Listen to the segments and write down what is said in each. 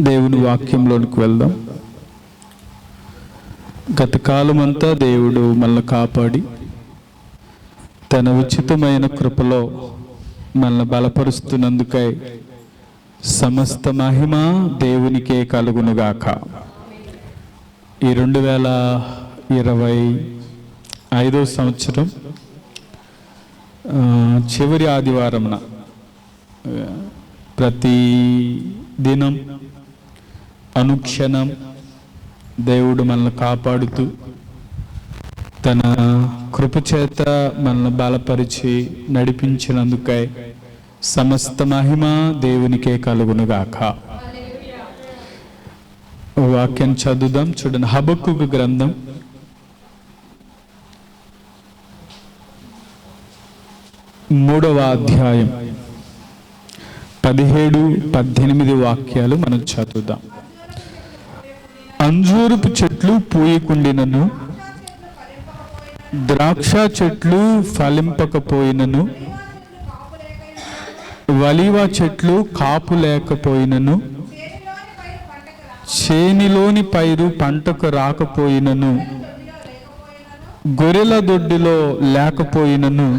దేవుని వాక్యంలోనికి వెళ్దాం. గత కాలమంతా దేవుడు మనల్ని కాపాడి తన ఉచితమైన కృపలో మనల్ని బలపరుస్తున్నందుకై సమస్త మహిమ దేవునికే కలుగునుగాక. ఈ 2025 సంవత్సరం చివరి ఆదివారంన ప్రతి దినం అనుక్షణం దేవుడు మనల్ని కాపాడుతూ తన కృపచేత మనల్ని బలపరిచి నడిపించినందుకై సమస్త మహిమ దేవునికే కలుగునుగాక. వాక్యం చదువుదాం. చూడండి, హబక్కూకు గ్రంథం 3వ అధ్యాయం 17-18 వాక్యాలు మనం చదువుదాం. అంజూరపు చెట్లు పూయకుండినను, ద్రాక్ష చెట్లు ఫలింపకపోయినను, వలివ చెట్లు కాపు లేకపోయినను, చేనిలోని పైరు పంటకు రాకపోయినను, గొర్రెల దొడ్డిలో లేకపోయినను,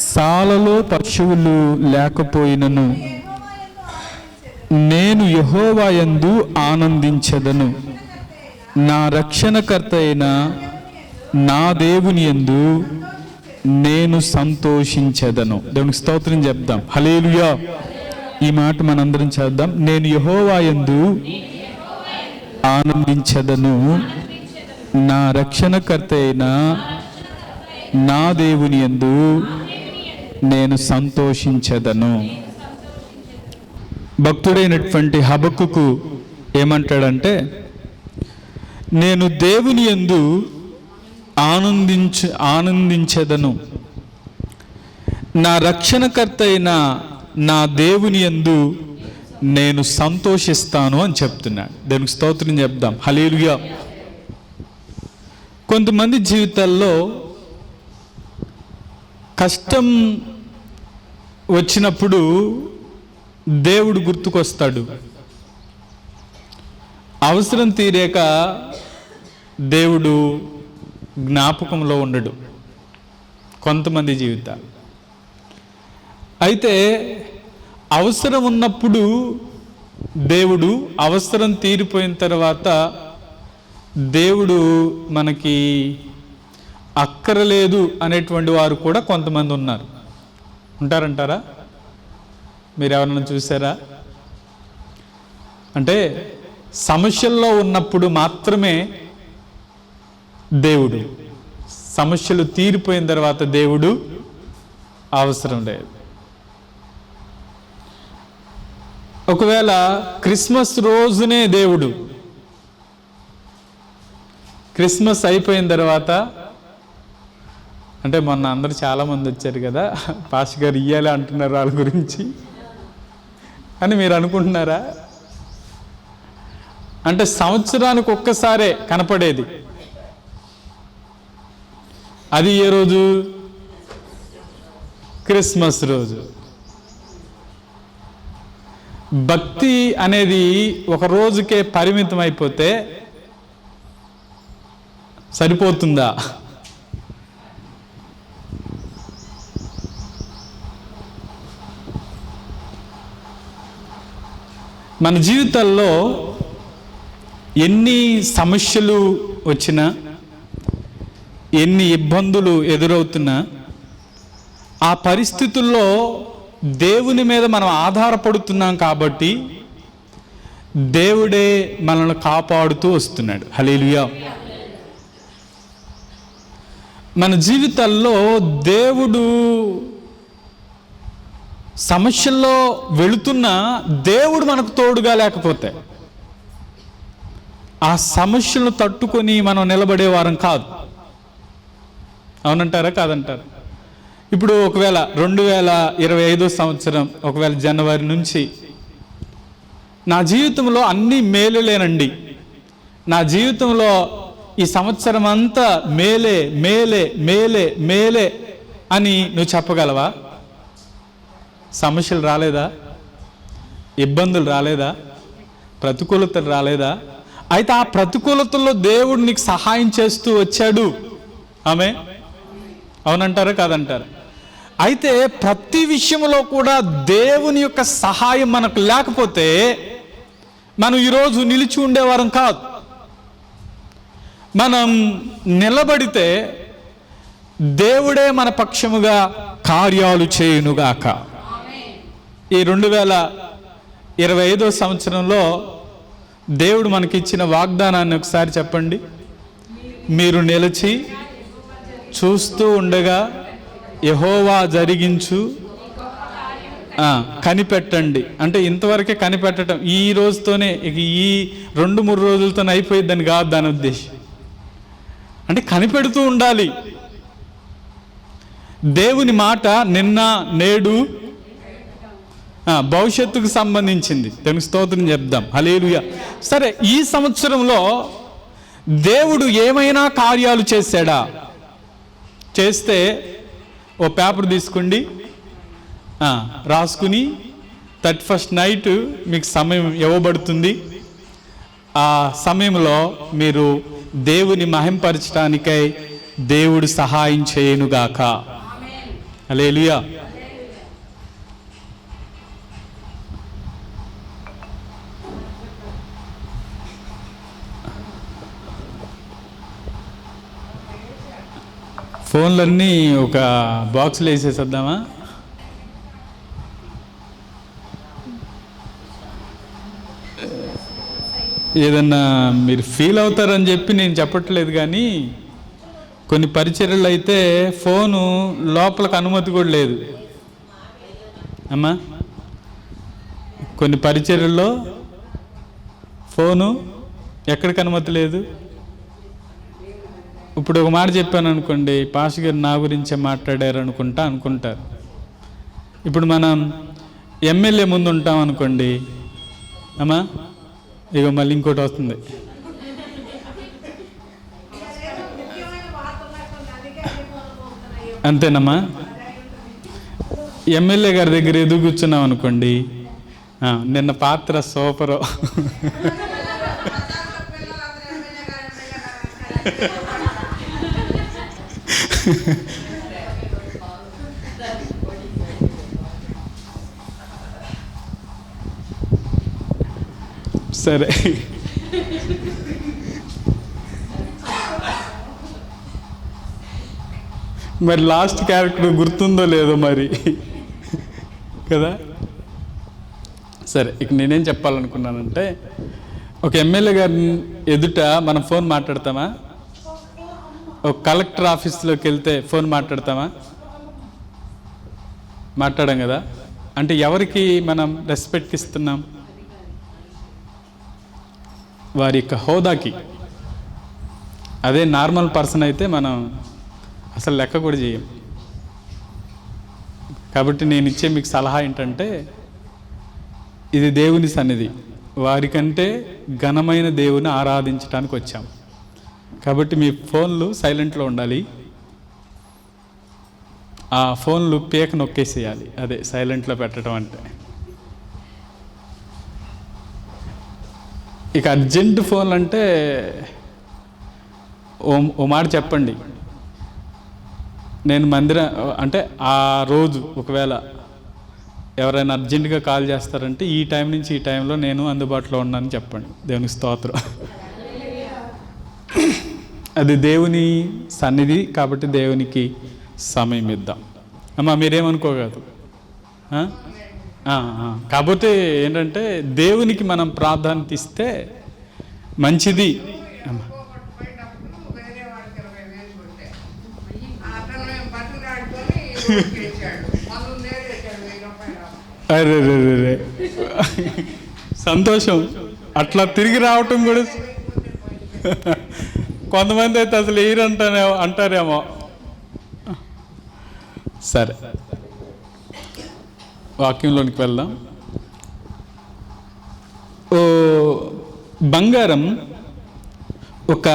సాలలో పశువులు లేకపోయినను, నేను యెహోవా యందు ఆనందించెదను, నా రక్షణకర్త అయిన నా దేవుని యందు నేను సంతోషించెదను. దేవునికి స్తోత్రం చెప్దాం. హల్లెలూయా. ఈ మాట మనందరం చేద్దాం. నేను యెహోవా యందు ఆనందించెదను, నా రక్షణకర్త అయిన నా దేవుని యందు నేను సంతోషించెదను. భక్తుడైనటువంటి హబక్కూకు ఏమంటాడంటే, నేను దేవుని యందు ఆనందించెదను, నా రక్షణకర్త అయిన నా దేవుని యందు నేను సంతోషిస్తాను అని చెప్తున్నాడు. దేవునికి స్తోత్రం చెప్దాం. హల్లెలూయా. కొంతమంది జీవితాల్లో కష్టం వచ్చినప్పుడు దేవుడు గుర్తుకొస్తాడు. అవసరం తీరాక దేవుడు జ్ఞాపకంలో ఉండడు కొంతమంది జీవితాలు. అయితే అవసరం ఉన్నప్పుడు దేవుడు, అవసరం తీరిపోయిన తర్వాత దేవుడు మనకి అక్కరలేదు అనేటువంటి వారు కూడా కొంతమంది ఉన్నారు. ఉంటారంటారా? మీరు ఎవరన్నా చూసారా? అంటే సమస్యల్లో ఉన్నప్పుడు మాత్రమే దేవుడు, సమస్యలు తీరిపోయిన తర్వాత దేవుడు అవసరం లేదు. ఒకవేళ క్రిస్మస్ రోజునే దేవుడు, క్రిస్మస్ అయిపోయిన తర్వాత, అంటే మొన్న అందరు చాలామంది వచ్చారు కదా, పాస్టర్ గారు ఇయ్యాలి అంటున్నారు వాళ్ళ గురించి అని మీరు అనుకుంటున్నారా? అంటే సంవత్సరానికి ఒక్కసారే కనపడేది. అది ఏ రోజు? క్రిస్మస్ రోజు. భక్తి అనేది ఒక రోజుకే పరిమితం అయిపోతే సరిపోతుందా? మన జీవితాల్లో ఎన్ని సమస్యలు వచ్చినా, ఎన్ని ఇబ్బందులు ఎదురవుతున్నా, ఆ పరిస్థితుల్లో దేవుని మీద మనం ఆధారపడుతున్నాం కాబట్టి దేవుడే మనల్ని కాపాడుతూ వస్తున్నాడు. హల్లెలూయా. మన జీవితాల్లో దేవుడు సమస్యల్లో వెళుతున్నా దేవుడు మనకు తోడుగా లేకపోతే ఆ సమస్యలను తట్టుకొని మనం నిలబడేవారం కాదు. అవునంటారా? కాదంటారా? ఇప్పుడు ఒకవేళ 2025 సంవత్సరం ఒకవేళ జనవరి నుంచి నా జీవితంలో అన్ని మేలులేనండి, నా జీవితంలో ఈ సంవత్సరం అంతా మేలే మేలే మేలే మేలే అని నువ్వు చెప్పగలవా? సమస్యలు రాలేదా? ఇబ్బందులు రాలేదా? ప్రతికూలతలు రాలేదా? అయితే ఆ ప్రతికూలతల్లో దేవుడు నీకు సహాయం చేస్తూ వచ్చాడు. ఆమె అవునంటారా కాదంటారా? అయితే ప్రతి విషయంలో కూడా దేవుని యొక్క సహాయం మనకు లేకపోతే మనం ఈరోజు నిలిచి ఉండేవారం కాదు. మనం నిలబడితే దేవుడే మన పక్షముగా కార్యాలు చేయునుగాక. ఈ 2025 సంవత్సరంలో దేవుడు మనకిచ్చిన వాగ్దానాన్ని ఒకసారి చెప్పండి. మీరు నిలిచి చూస్తూ ఉండగా యెహోవా జరిగించు కనిపెట్టండి. అంటే ఇంతవరకే కనిపెట్టడం, ఈ రోజుతోనే ఈ 2-3 రోజులతోనే అయిపోయిద్దని కాదు దాని ఉద్దేశం. అంటే కనిపెడుతూ ఉండాలి. దేవుని మాట నిన్న నేడు భవిష్యత్తుకు సంబంధించింది. తెలుగు స్తోత్రం చెప్దాం. హల్లెలూయా. సరే, ఈ సంవత్సరంలో దేవుడు ఏమైనా కార్యాలు చేశాడా? చేస్తే ఓ పేపర్ తీసుకోండి, రాసుకుని 31st నైట్ మీకు సమయం ఇవ్వబడుతుంది. ఆ సమయంలో మీరు దేవుని మహింపరచడానికై దేవుడు సహాయం చేయునుగాక. హల్లెలూయా. ఫోన్లన్నీ ఒక బాక్స్లో వేసేసేద్దామా? ఏదన్నా మీరు ఫీల్ అవుతారని చెప్పి నేను చెప్పట్లేదు, కానీ కొన్ని పరిచర్యలు అయితే ఫోను లోపలికి అనుమతి కూడా లేదు అమ్మా. కొన్ని పరిచర్యల్లో ఫోను ఎక్కడికి అనుమతి లేదు. ఇప్పుడు ఒక మాట చెప్పాను అనుకోండి, పాస్టర్ గారు నా గురించే మాట్లాడారు అనుకుంటారు. ఇప్పుడు మనం ఎమ్మెల్యే ముందు ఉంటాం అనుకోండి అమ్మా, ఇక మళ్ళీ ఇంకోటి వస్తుంది. అంతేనమ్మా. ఎమ్మెల్యే గారి దగ్గర ఎదుగు కూర్చున్నాం అనుకోండి, నిన్న పాత్ర సూపరు, సరే. మరి లాస్ట్ క్యారెక్టర్ గుర్తుందో లేదో మరి కదా. సరే, ఇక నేనేం చెప్పాలనుకున్నానంటే, ఒక ఎమ్మెల్యే గారి ఎదుట మనం ఫోన్ మాట్లాడతామా? ఒక కలెక్టర్ ఆఫీస్లోకి వెళ్తే ఫోన్ మాట్లాడతామా? మాట్లాడాం కదా. అంటే ఎవరికి మనం రెస్పెక్ట్ ఇస్తున్నాం? వారి యొక్క హోదాకి. అదే నార్మల్ పర్సన్ అయితే మనం అసలు లెక్క కూడా చేయం. కాబట్టి నేను ఇచ్చే మీకు సలహా ఏంటంటే, ఇది దేవుని సన్నిధి, వారికంటే ఘనమైన దేవుని ఆరాధించడానికి వచ్చాం. కాబట్టి మీ ఫోన్లు సైలెంట్లో ఉండాలి. ఆ ఫోన్లు పేక నొక్కేసేయాలి, అదే సైలెంట్లో పెట్టడం అంటే. ఇక అర్జెంట్ ఫోన్లు అంటే ఓ మాట చెప్పండి. నేను అంటే ఆ రోజు ఒకవేళ ఎవరైనా అర్జెంటుగా కాల్ చేస్తారంటే ఈ టైం నుంచి ఈ టైంలో నేను అందుబాటులో ఉన్నానని చెప్పండి. దేవునికి స్తోత్రం. అది దేవుని సన్నిధి కాబట్టి దేవునికి సమయం ఇద్దాం. అమ్మా, మీరేమనుకోగలరు? కాకపోతే ఏంటంటే దేవునికి మనం ప్రాధాన్యత ఇస్తే మంచిది. అమ్మా, అరే సంతోషం. అట్లా తిరిగి రావటం కూడా కొంతమంది అయితే అసలు అంటారేమో. సరే, వాక్యంలోనికి వెళ్దాం. బంగారం ఒక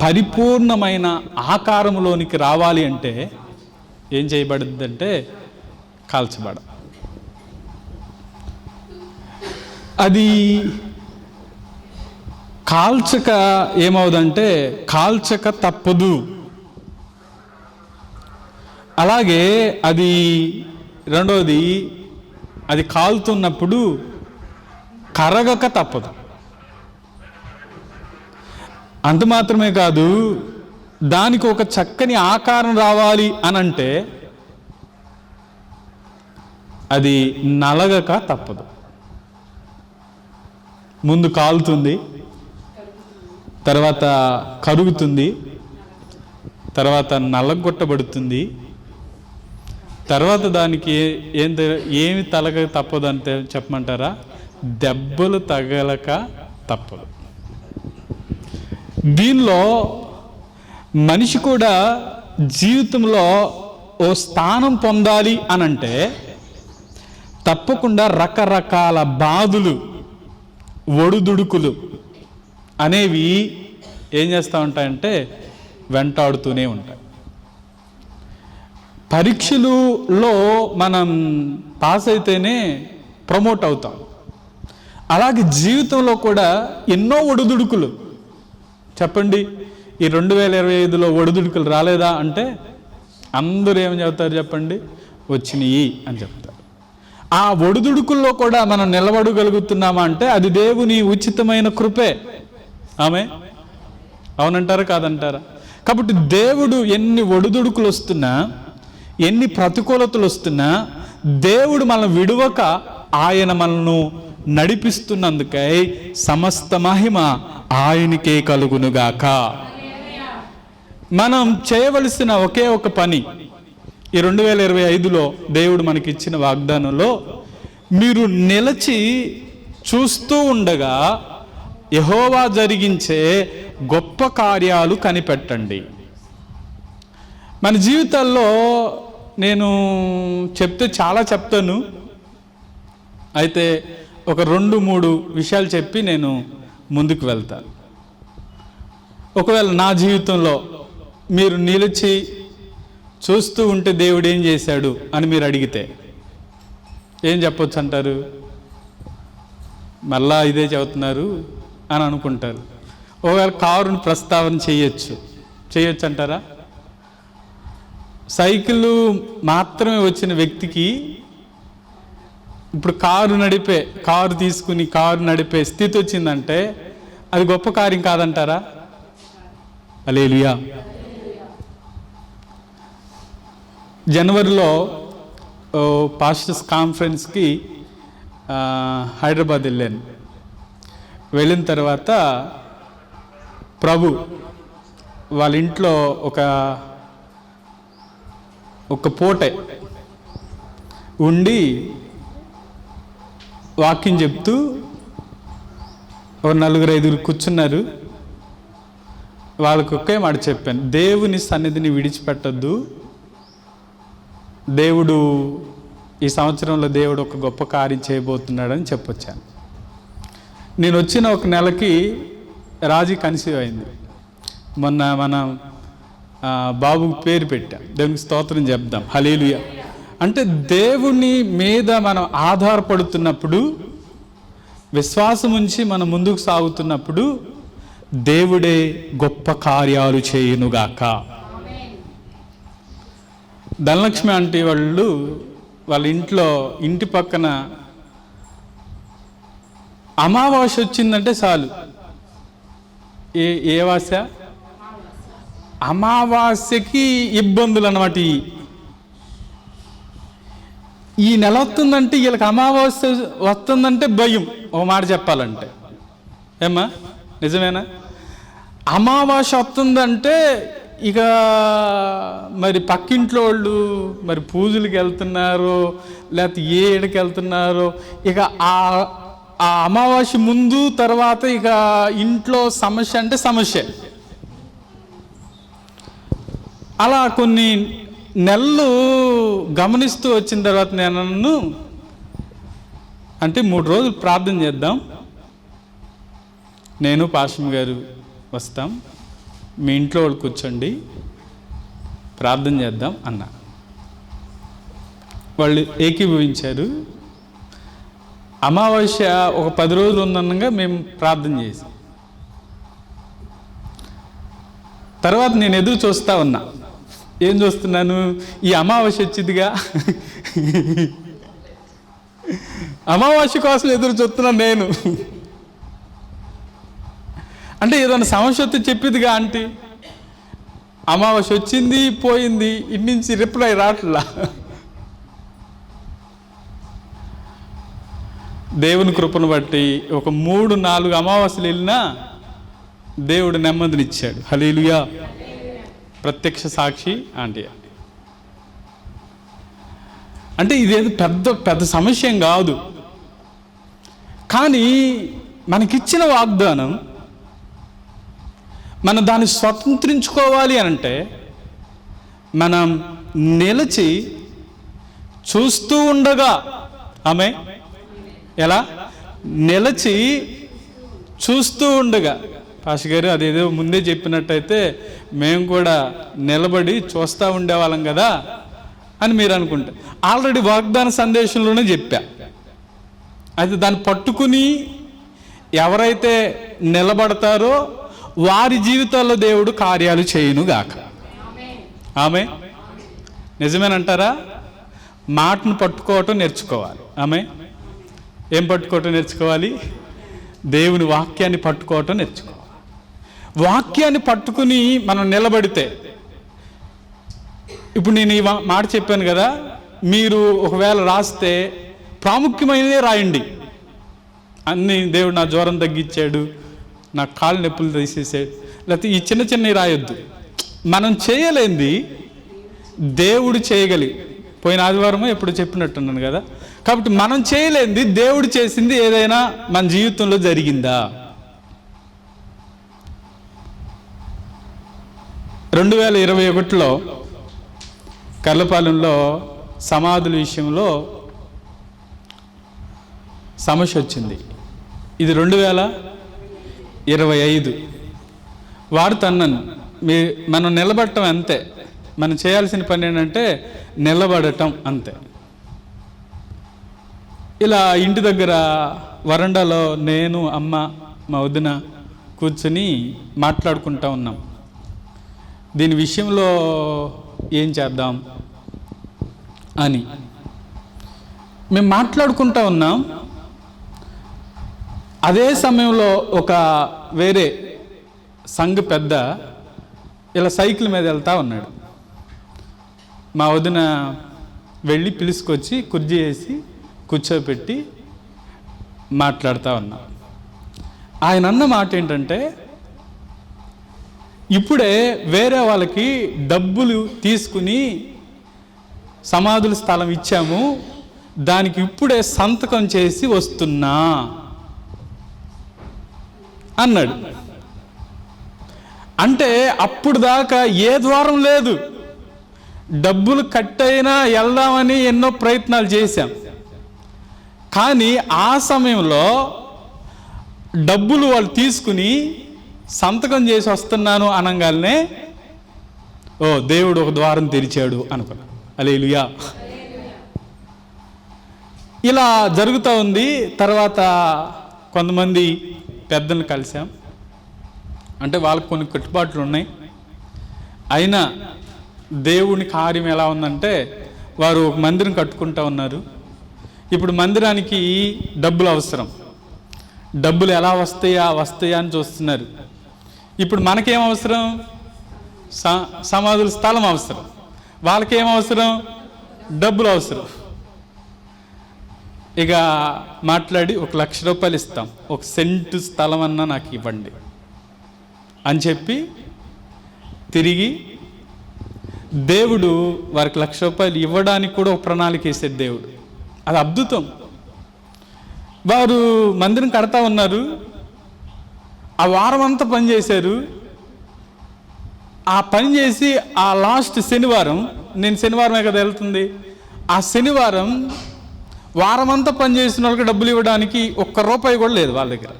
పరిపూర్ణమైన ఆకారంలోనికి రావాలి అంటే ఏం చేయబడుద్ది అంటే కాల్చబడ. అది కాల్చక ఏమవుదంటే కాల్చక తప్పదు. అలాగే అది రెండోది, అది కాలుతున్నప్పుడు కరగక తప్పదు. అంత మాత్రమే కాదు, దానికి ఒక చక్కని ఆకారం రావాలి అనంటే అది నలగక తప్పదు. ముందు కాలుతుంది, తర్వాత కరుగుతుంది, తర్వాత నల్లగొట్టబడుతుంది, తర్వాత దానికి ఏమి తలగ తప్పదు అంటే చెప్పమంటారా? దెబ్బలు తగలక తప్పదు. దీనిలో మనిషి కూడా జీవితంలో ఓ స్థానం పొందాలి అనంటే తప్పకుండా రకరకాల బాధలు, ఒడుదుడుకులు అనేవి ఏం చేస్తూ ఉంటాయంటే వెంటాడుతూనే ఉంటాయి. పరీక్షలలో మనం పాస్ అయితేనే ప్రమోట్ అవుతాం. అలాగే జీవితంలో కూడా ఎన్నో ఒడుదుడుకులు. చెప్పండి, ఈ 2025లో ఒడిదుడుకులు రాలేదా అంటే అందరూ ఏమని చెప్తారు చెప్పండి? వచ్చినాయి అని చెప్తారు. ఆ ఒడిదుడుకుల్లో కూడా మనం నిలబడగలుగుతున్నామా అంటే అది దేవుని ఉచితమైన కృపే. ఆమె అవునంటారా కాదంటారా? కాబట్టి దేవుడు ఎన్ని ఒడిదుడుకులు వస్తున్నా, ఎన్ని ప్రతికూలతలు వస్తున్నా దేవుడు మనల్ని విడువక ఆయన మనల్ని నడిపిస్తున్నందుకై సమస్త మహిమ ఆయనకే కలుగునుగాక. మనం చేయవలసిన ఒకే ఒక పని ఈ 2025లో దేవుడు మనకిచ్చిన వాగ్దానంలో, మీరు నిలిచి చూస్తూ ఉండగా యెహోవా జరిగించే గొప్ప కార్యాలు కనిపెట్టండి. మన జీవితాల్లో నేను చాలా చెప్తాను, అయితే ఒక 2-3 విషయాలు చెప్పి నేను ముందుకు వెళ్తాను. ఒకవేళ నా జీవితంలో మీరు నిలిచి చూస్తూ ఉంటే దేవుడు ఏం చేశాడు అని మీరు అడిగితే ఏం చెప్పొచ్చు అంటారు? మళ్ళా ఇదే చెబుతున్నారు అని అనుకుంటారు. ఒకవేళ కారుని ప్రస్తావన చేయొచ్చు అంటారా? సైకిల్ మాత్రమే వచ్చిన వ్యక్తికి ఇప్పుడు కారు తీసుకుని కారు నడిపే స్థితి వచ్చిందంటే అది గొప్ప కార్యం కాదంటారా? హల్లెలూయా. జనవరిలో పాస్టర్స్ కాన్ఫరెన్స్కి హైదరాబాద్ వెళ్ళాను. వెళ్ళిన తర్వాత ప్రభు వాళ్ళ ఇంట్లో ఒక పూటే ఉండి వాక్యం చెప్తూ ఒక 4-5 కూర్చున్నారు. వాళ్ళకి ఒకే మాట చెప్పాను, దేవుని సన్నిధిని విడిచిపెట్టద్దు. దేవుడు ఈ సంవత్సరంలో దేవుడు ఒక గొప్ప కార్యం చేయబోతున్నాడని చెప్పొచ్చాను. నేను వచ్చిన ఒక నెలకి రాజీ కన్సీవ్ అయింది. మొన్న మనం బాబుకి పేరు పెట్టాం. దేవునికి స్తోత్రం చెప్దాం. హల్లెలూయా. అంటే దేవుని మీద మనం ఆధారపడుతున్నప్పుడు, విశ్వాసం ఉంచి మనం ముందుకు సాగుతున్నప్పుడు దేవుడే గొప్ప కార్యాలు చేయునుగాక. ధనలక్ష్మి ఆంటీ వాళ్ళ ఇంటి పక్కన అమావాస్య వచ్చిందంటే చాలు. ఏ వాస్య? అమావాస్యకి ఇబ్బందులు అన్నమాట. ఈ నెల వస్తుందంటే వీళ్ళకి అమావాస్య వస్తుందంటే భయం. ఒక మాట చెప్పాలంటే ఏమ్మా నిజమేనా? అమావాస్య వస్తుందంటే ఇక మరి పక్కింట్లో వాళ్ళు మరి పూజలకు వెళ్తున్నారో లేకపోతే ఏ ఏడికి వెళ్తున్నారో, ఇక ఆ అమావాస్య ముందు తర్వాత ఇక ఇంట్లో సమస్య అంటే సమస్య. అలా కొన్ని నెలలు గమనిస్తూ వచ్చిన తర్వాత నేను అంటే 3 రోజులు ప్రార్థన చేద్దాం, నేను పాస్టర్ గారు వస్తాం, మీ ఇంట్లో వాళ్ళు కూర్చోండి ప్రార్థన చేద్దాం అన్న. వాళ్ళు ఏకీభవించారు. అమావాస్య ఒక 10 రోజులు ఉందనగా మేము ప్రార్థన చేసాం. తర్వాత నేను ఎదురు చూస్తూ ఉన్నా. ఏం చూస్తున్నాను? ఈ అమావాస్య వచ్చిందిగా, అమావాస్య కోసం ఎదురు చూస్తున్నాను నేను. అంటే ఏదైనా సమస్య వస్తే చెప్పిదిగా ఆంటీ, అమావాస్య వచ్చింది పోయింది, ఇటు నుంచి రిప్లై రావట్లా. దేవుని కృపను బట్టి ఒక 3-4 అమావాస్యలు వెళ్ళినా దేవుడు నెమ్మదినిచ్చాడు. హల్లెలూయా. ప్రత్యక్ష సాక్షి ఆంటీ. అంటే ఇదేది పెద్ద సమస్య కాదు, కానీ మనకిచ్చిన వాగ్దానం మనం దాన్ని స్వతంత్రించుకోవాలి అంటే మనం నిలిచి చూస్తూ ఉండగా, ఆమె ఎలా నిలిచి చూస్తూ ఉండగా, పాస్టర్ గారు అదేదో ముందే చెప్పినట్టయితే మేము కూడా నిలబడి చూస్తూ ఉండేవాళ్ళం కదా అని మీరు అనుకుంటే, ఆల్రెడీ వాగ్దాన సందేశంలోనే చెప్పా. అయితే దాన్ని పట్టుకుని ఎవరైతే నిలబడతారో వారి జీవితాల్లో దేవుడు కార్యాలు చేయునుగాక. ఆమె నిజమేనంటారా? మాటను పట్టుకోవటం నేర్చుకోవాలి. ఆమె ఏం పట్టుకోవటం నేర్చుకోవాలి? దేవుని వాక్యాన్ని పట్టుకోవటం నేర్చుకోవాలి. వాక్యాన్ని పట్టుకుని మనం నిలబడితే, ఇప్పుడు నేను ఈ మాట చెప్పాను కదా, మీరు ఒకవేళ రాస్తే ప్రాముఖ్యమైనదే రాయండి. అన్నీ దేవుడు నా జ్వరం తగ్గించాడు, నా కాళ్ళు నొప్పులు తీసేసాడు, లేకపోతే ఈ చిన్నవి రాయొద్దు. మనం చేయలేంది దేవుడు చేయగలి. పోయిన ఆదివారమో ఎప్పుడు చెప్పినట్టున్నాను కదా. కాబట్టి మనం చేయలేంది దేవుడు చేసింది ఏదైనా మన జీవితంలో జరిగిందా? 2021లో కర్లపాలెంలో సమాధుల విషయంలో సమస్య వచ్చింది. ఇది 2025. వారు తన్నను మనం నిలబడటం అంతే. మనం చేయాల్సిన పని ఏంటంటే నిలబడటం అంతే. ఇలా ఇంటి దగ్గర వరండాలో నేను, అమ్మ, మా వదిన కూర్చొని మాట్లాడుకుంటూ ఉన్నాం. దీని విషయంలో ఏం చేద్దాం అని మేము మాట్లాడుకుంటూ ఉన్నాం. అదే సమయంలో ఒక వేరే సంఘ పెద్ద ఇలా సైకిల్ మీద వెళ్తూ ఉన్నాడు. మా వదిన వెళ్ళి పిలుచుకొచ్చి కుర్చీ వేసి కూర్చోపెట్టి మాట్లాడుతూ ఉన్నాం. ఆయన అన్న మాట ఏంటంటే, ఇప్పుడే వేరే వాళ్ళకి డబ్బులు తీసుకుని సమాధుల స్థలం ఇచ్చాము, దానికి ఇప్పుడే సంతకం చేసి వస్తున్నా అన్నాడు. అంటే అప్పుడు దాకా ఏ ద్వారం లేదు, డబ్బులు కట్టయినా వెళ్దామని ఎన్నో ప్రయత్నాలు చేశాం. కానీ ఆ సమయంలో డబ్బులు వాళ్ళు తీసుకుని సంతకం చేసి వస్తున్నాను అనగానే, ఓ దేవుడు ఒక ద్వారం తెరిచాడు అనుకున్నా. హల్లెలూయా. ఇలా జరుగుతూ ఉంది. తర్వాత కొంతమంది పెద్దలను కలిసాం. అంటే వాళ్ళకు కొన్ని కట్టుబాట్లు ఉన్నాయి. అయినా దేవుని కార్యం ఎలా ఉందంటే, వారు ఒక మందిరం కట్టుకుంటూ ఉన్నారు. ఇప్పుడు మందిరానికి డబ్బులు అవసరం. డబ్బులు ఎలా వస్తాయా అని చూస్తున్నారు. ఇప్పుడు మనకేం అవసరం? సమాధుల స్థలం అవసరం. వాళ్ళకేం అవసరం? డబ్బులు అవసరం. ఇక మాట్లాడి 1,00,000 రూపాయలు ఇస్తాం, 1 సెంటు స్థలం అన్నా నాకు ఇవ్వండి అని చెప్పి తిరిగి దేవుడు వారికి 1,00,000 రూపాయలు ఇవ్వడానికి కూడా ఒక ప్రణాళిక వేసేది దేవుడు. అది అద్భుతం. వారు మందిరం కడతా ఉన్నారు. ఆ వారం అంతా పనిచేశారు. ఆ పని చేసి ఆ లాస్ట్ శనివారం, నేను శనివారమే కదా వెళ్తుంది, ఆ శనివారం వారం అంతా పనిచేసిన వాళ్ళకి డబ్బులు ఇవ్వడానికి 1 రూపాయి కూడా లేదు వాళ్ళ దగ్గర.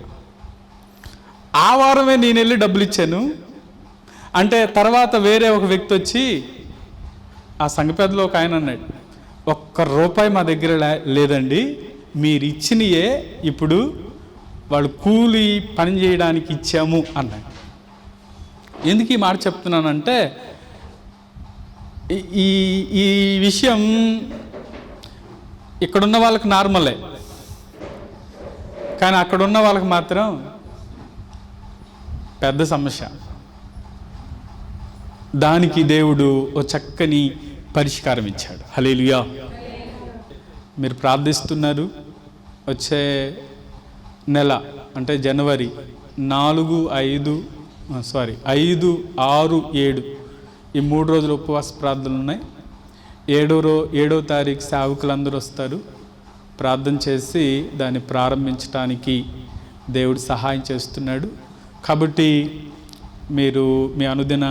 ఆ వారమే నేను వెళ్ళి డబ్బులు ఇచ్చాను. అంటే తర్వాత వేరే ఒక వ్యక్తి వచ్చి, ఆ సంఘ పెద్దలో ఒక ఆయన అన్నాడు, 1 రూపాయి మా దగ్గర లేదండి, మీరు ఇచ్చినయే ఇప్పుడు వాళ్ళు కూలి పని చేయడానికి ఇచ్చాము అన్నాడు. ఎందుకు ఈ మాట చెప్తున్నానంటే ఈ ఈ విషయం ఇక్కడున్న వాళ్ళకి నార్మలే, కానీ అక్కడున్న వాళ్ళకి మాత్రం పెద్ద సమస్య. దానికి దేవుడు ఓ చక్కని పరిష్కారం ఇచ్చాడు. హల్లెలూయా. మీరు ప్రార్థిస్తున్నారు, వచ్చే నెల అంటే జనవరి 5, 6, 7 ఈ 3 రోజులు ఉపవాస ప్రార్థనలు ఉన్నాయి. 7వ తారీఖు సేవకులందరూ వస్తారు. ప్రార్థన చేసి దాన్ని ప్రారంభించడానికి దేవుడు సహాయం చేస్తున్నాడు. కాబట్టి మీరు మీ అనుదిన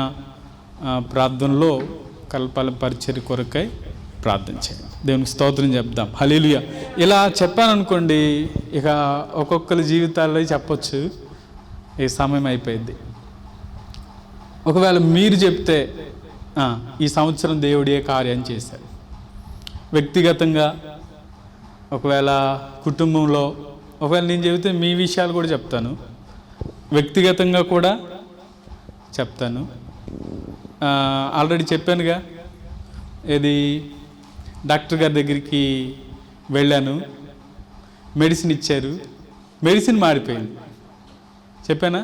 ప్రార్థనలో కల్పల పరిచర్య కొరకై ప్రార్థన చేయండి. దేవునికి స్తోత్రం చెప్దాం. హల్లెలూయా. ఇలా చెప్పాను అనుకోండి, ఇక ఒక్కొక్కరి జీవితాల్లో చెప్పొచ్చు, ఈ సమయం అయిపోయింది. ఒకవేళ మీరు చెప్తే ఈ సంవత్సరం దేవుడు ఏ కార్యం చేశారు, వ్యక్తిగతంగా, ఒకవేళ కుటుంబంలో, ఒకవేళ నేను చెబితే మీ విషయాలు కూడా చెప్తాను, వ్యక్తిగతంగా కూడా చెప్తాను. ఆల్రెడీ చెప్పానుగా, ఇది డాక్టర్ గారి దగ్గరికి వెళ్ళాను, మెడిసిన్ ఇచ్చారు, మెడిసిన్ మారిపోయింది. చెప్పానా?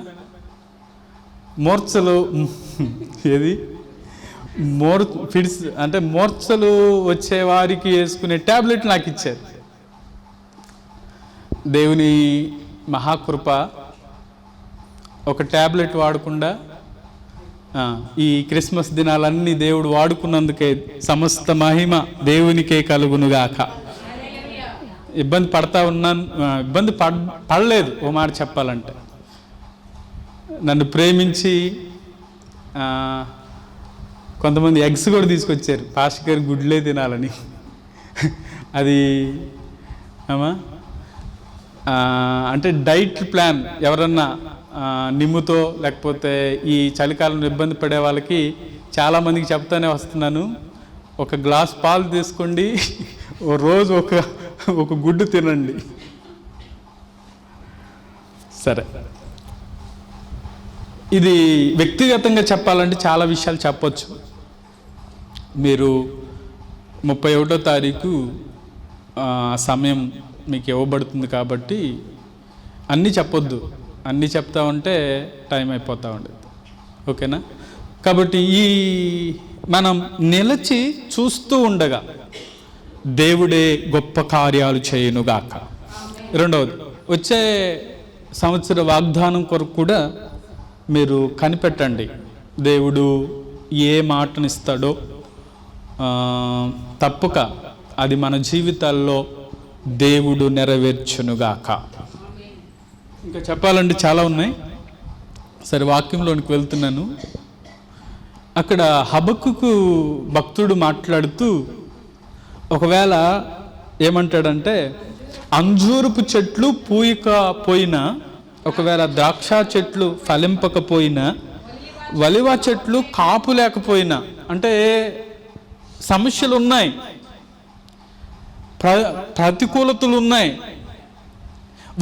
మూర్ఛలు ఫిడ్స్ అంటే మూర్ఛలు వచ్చే వారికి వేసుకునే ట్యాబ్లెట్ నాకు ఇచ్చారు. దేవుని మహాకృప, ఒక ట్యాబ్లెట్ వాడకుండా ఈ క్రిస్మస్ దినాలన్నీ దేవుడు వాడుకున్నందుకే సమస్త మహిమ దేవునికే కలుగునుగాక. ఇబ్బంది పడతా ఉన్నాను, పడలేదు. ఓ మాట చెప్పాలంటే, నన్ను ప్రేమించి కొంతమంది ఎగ్స్ కూడా తీసుకొచ్చారు, పాస్టర్ గారు గుడ్లే తినాలని. అది అంటే డైట్ ప్లాన్ ఎవరన్నా నిమ్ముతో లేకపోతే ఈ చలికాలంలో ఇబ్బంది పడే వాళ్ళకి చాలామందికి చెప్తానే వస్తున్నాను, ఒక గ్లాస్ పాలు తీసుకోండి, ఓ రోజు ఒక గుడ్డు తినండి. సరే, ఇది వ్యక్తిగతంగా చెప్పాలంటే చాలా విషయాలు చెప్పొచ్చు. మీరు 31వ తారీఖు సమయం మీకు ఇవ్వబడుతుంది కాబట్టి అన్నీ చెప్పొద్దు, అన్నీ చెప్తా ఉంటే టైం అయిపోతూ ఉండదు. ఓకేనా? కాబట్టి మనం నిలిచి చూస్తూ ఉండగా దేవుడే గొప్ప కార్యాలు చేయునుగాక. రెండవది, వచ్చే సంవత్సర వాగ్దానం కొరకు కూడా మీరు కనిపెట్టండి. దేవుడు ఏ మాటనిస్తాడో తప్పక అది మన జీవితాల్లో దేవుడు నెరవేర్చునుగాక. ఇంకా చెప్పాలంటే చాలా ఉన్నాయి. సరే, వాక్యంలోనికి వెళ్తున్నాను. అక్కడ హబక్కుకు భక్తుడు మాట్లాడుతూ ఒకవేళ ఏమంటాడంటే, అంజూరపు చెట్లు పూయకపోయినా, ఒకవేళ ద్రాక్ష చెట్లు ఫలింపకపోయినా, వలివ చెట్లు కాపు లేకపోయినా, అంటే సమస్యలు ఉన్నాయి, ప్రతికూలతలు ఉన్నాయి,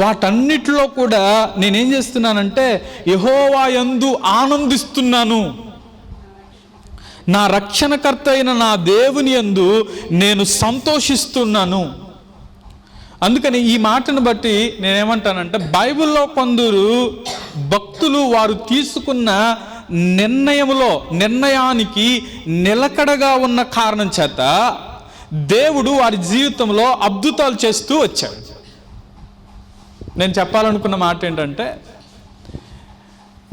వాటన్నిటిలో కూడా నేనేం చేస్తున్నానంటే యెహోవా యందు ఆనందిస్తున్నాను, నా రక్షణకర్త అయిన నా దేవుని యందు నేను సంతోషిస్తున్నాను. అందుకని ఈ మాటను బట్టి నేనేమంటానంటే, బైబిల్లో కొందరు భక్తులు వారు తీసుకున్న నిర్ణయానికి నిలకడగా ఉన్న కారణం చేత దేవుడు వారి జీవితంలో అద్భుతాలు చేస్తూ వచ్చాడు. నేను చెప్పాలనుకున్న మాట ఏంటంటే,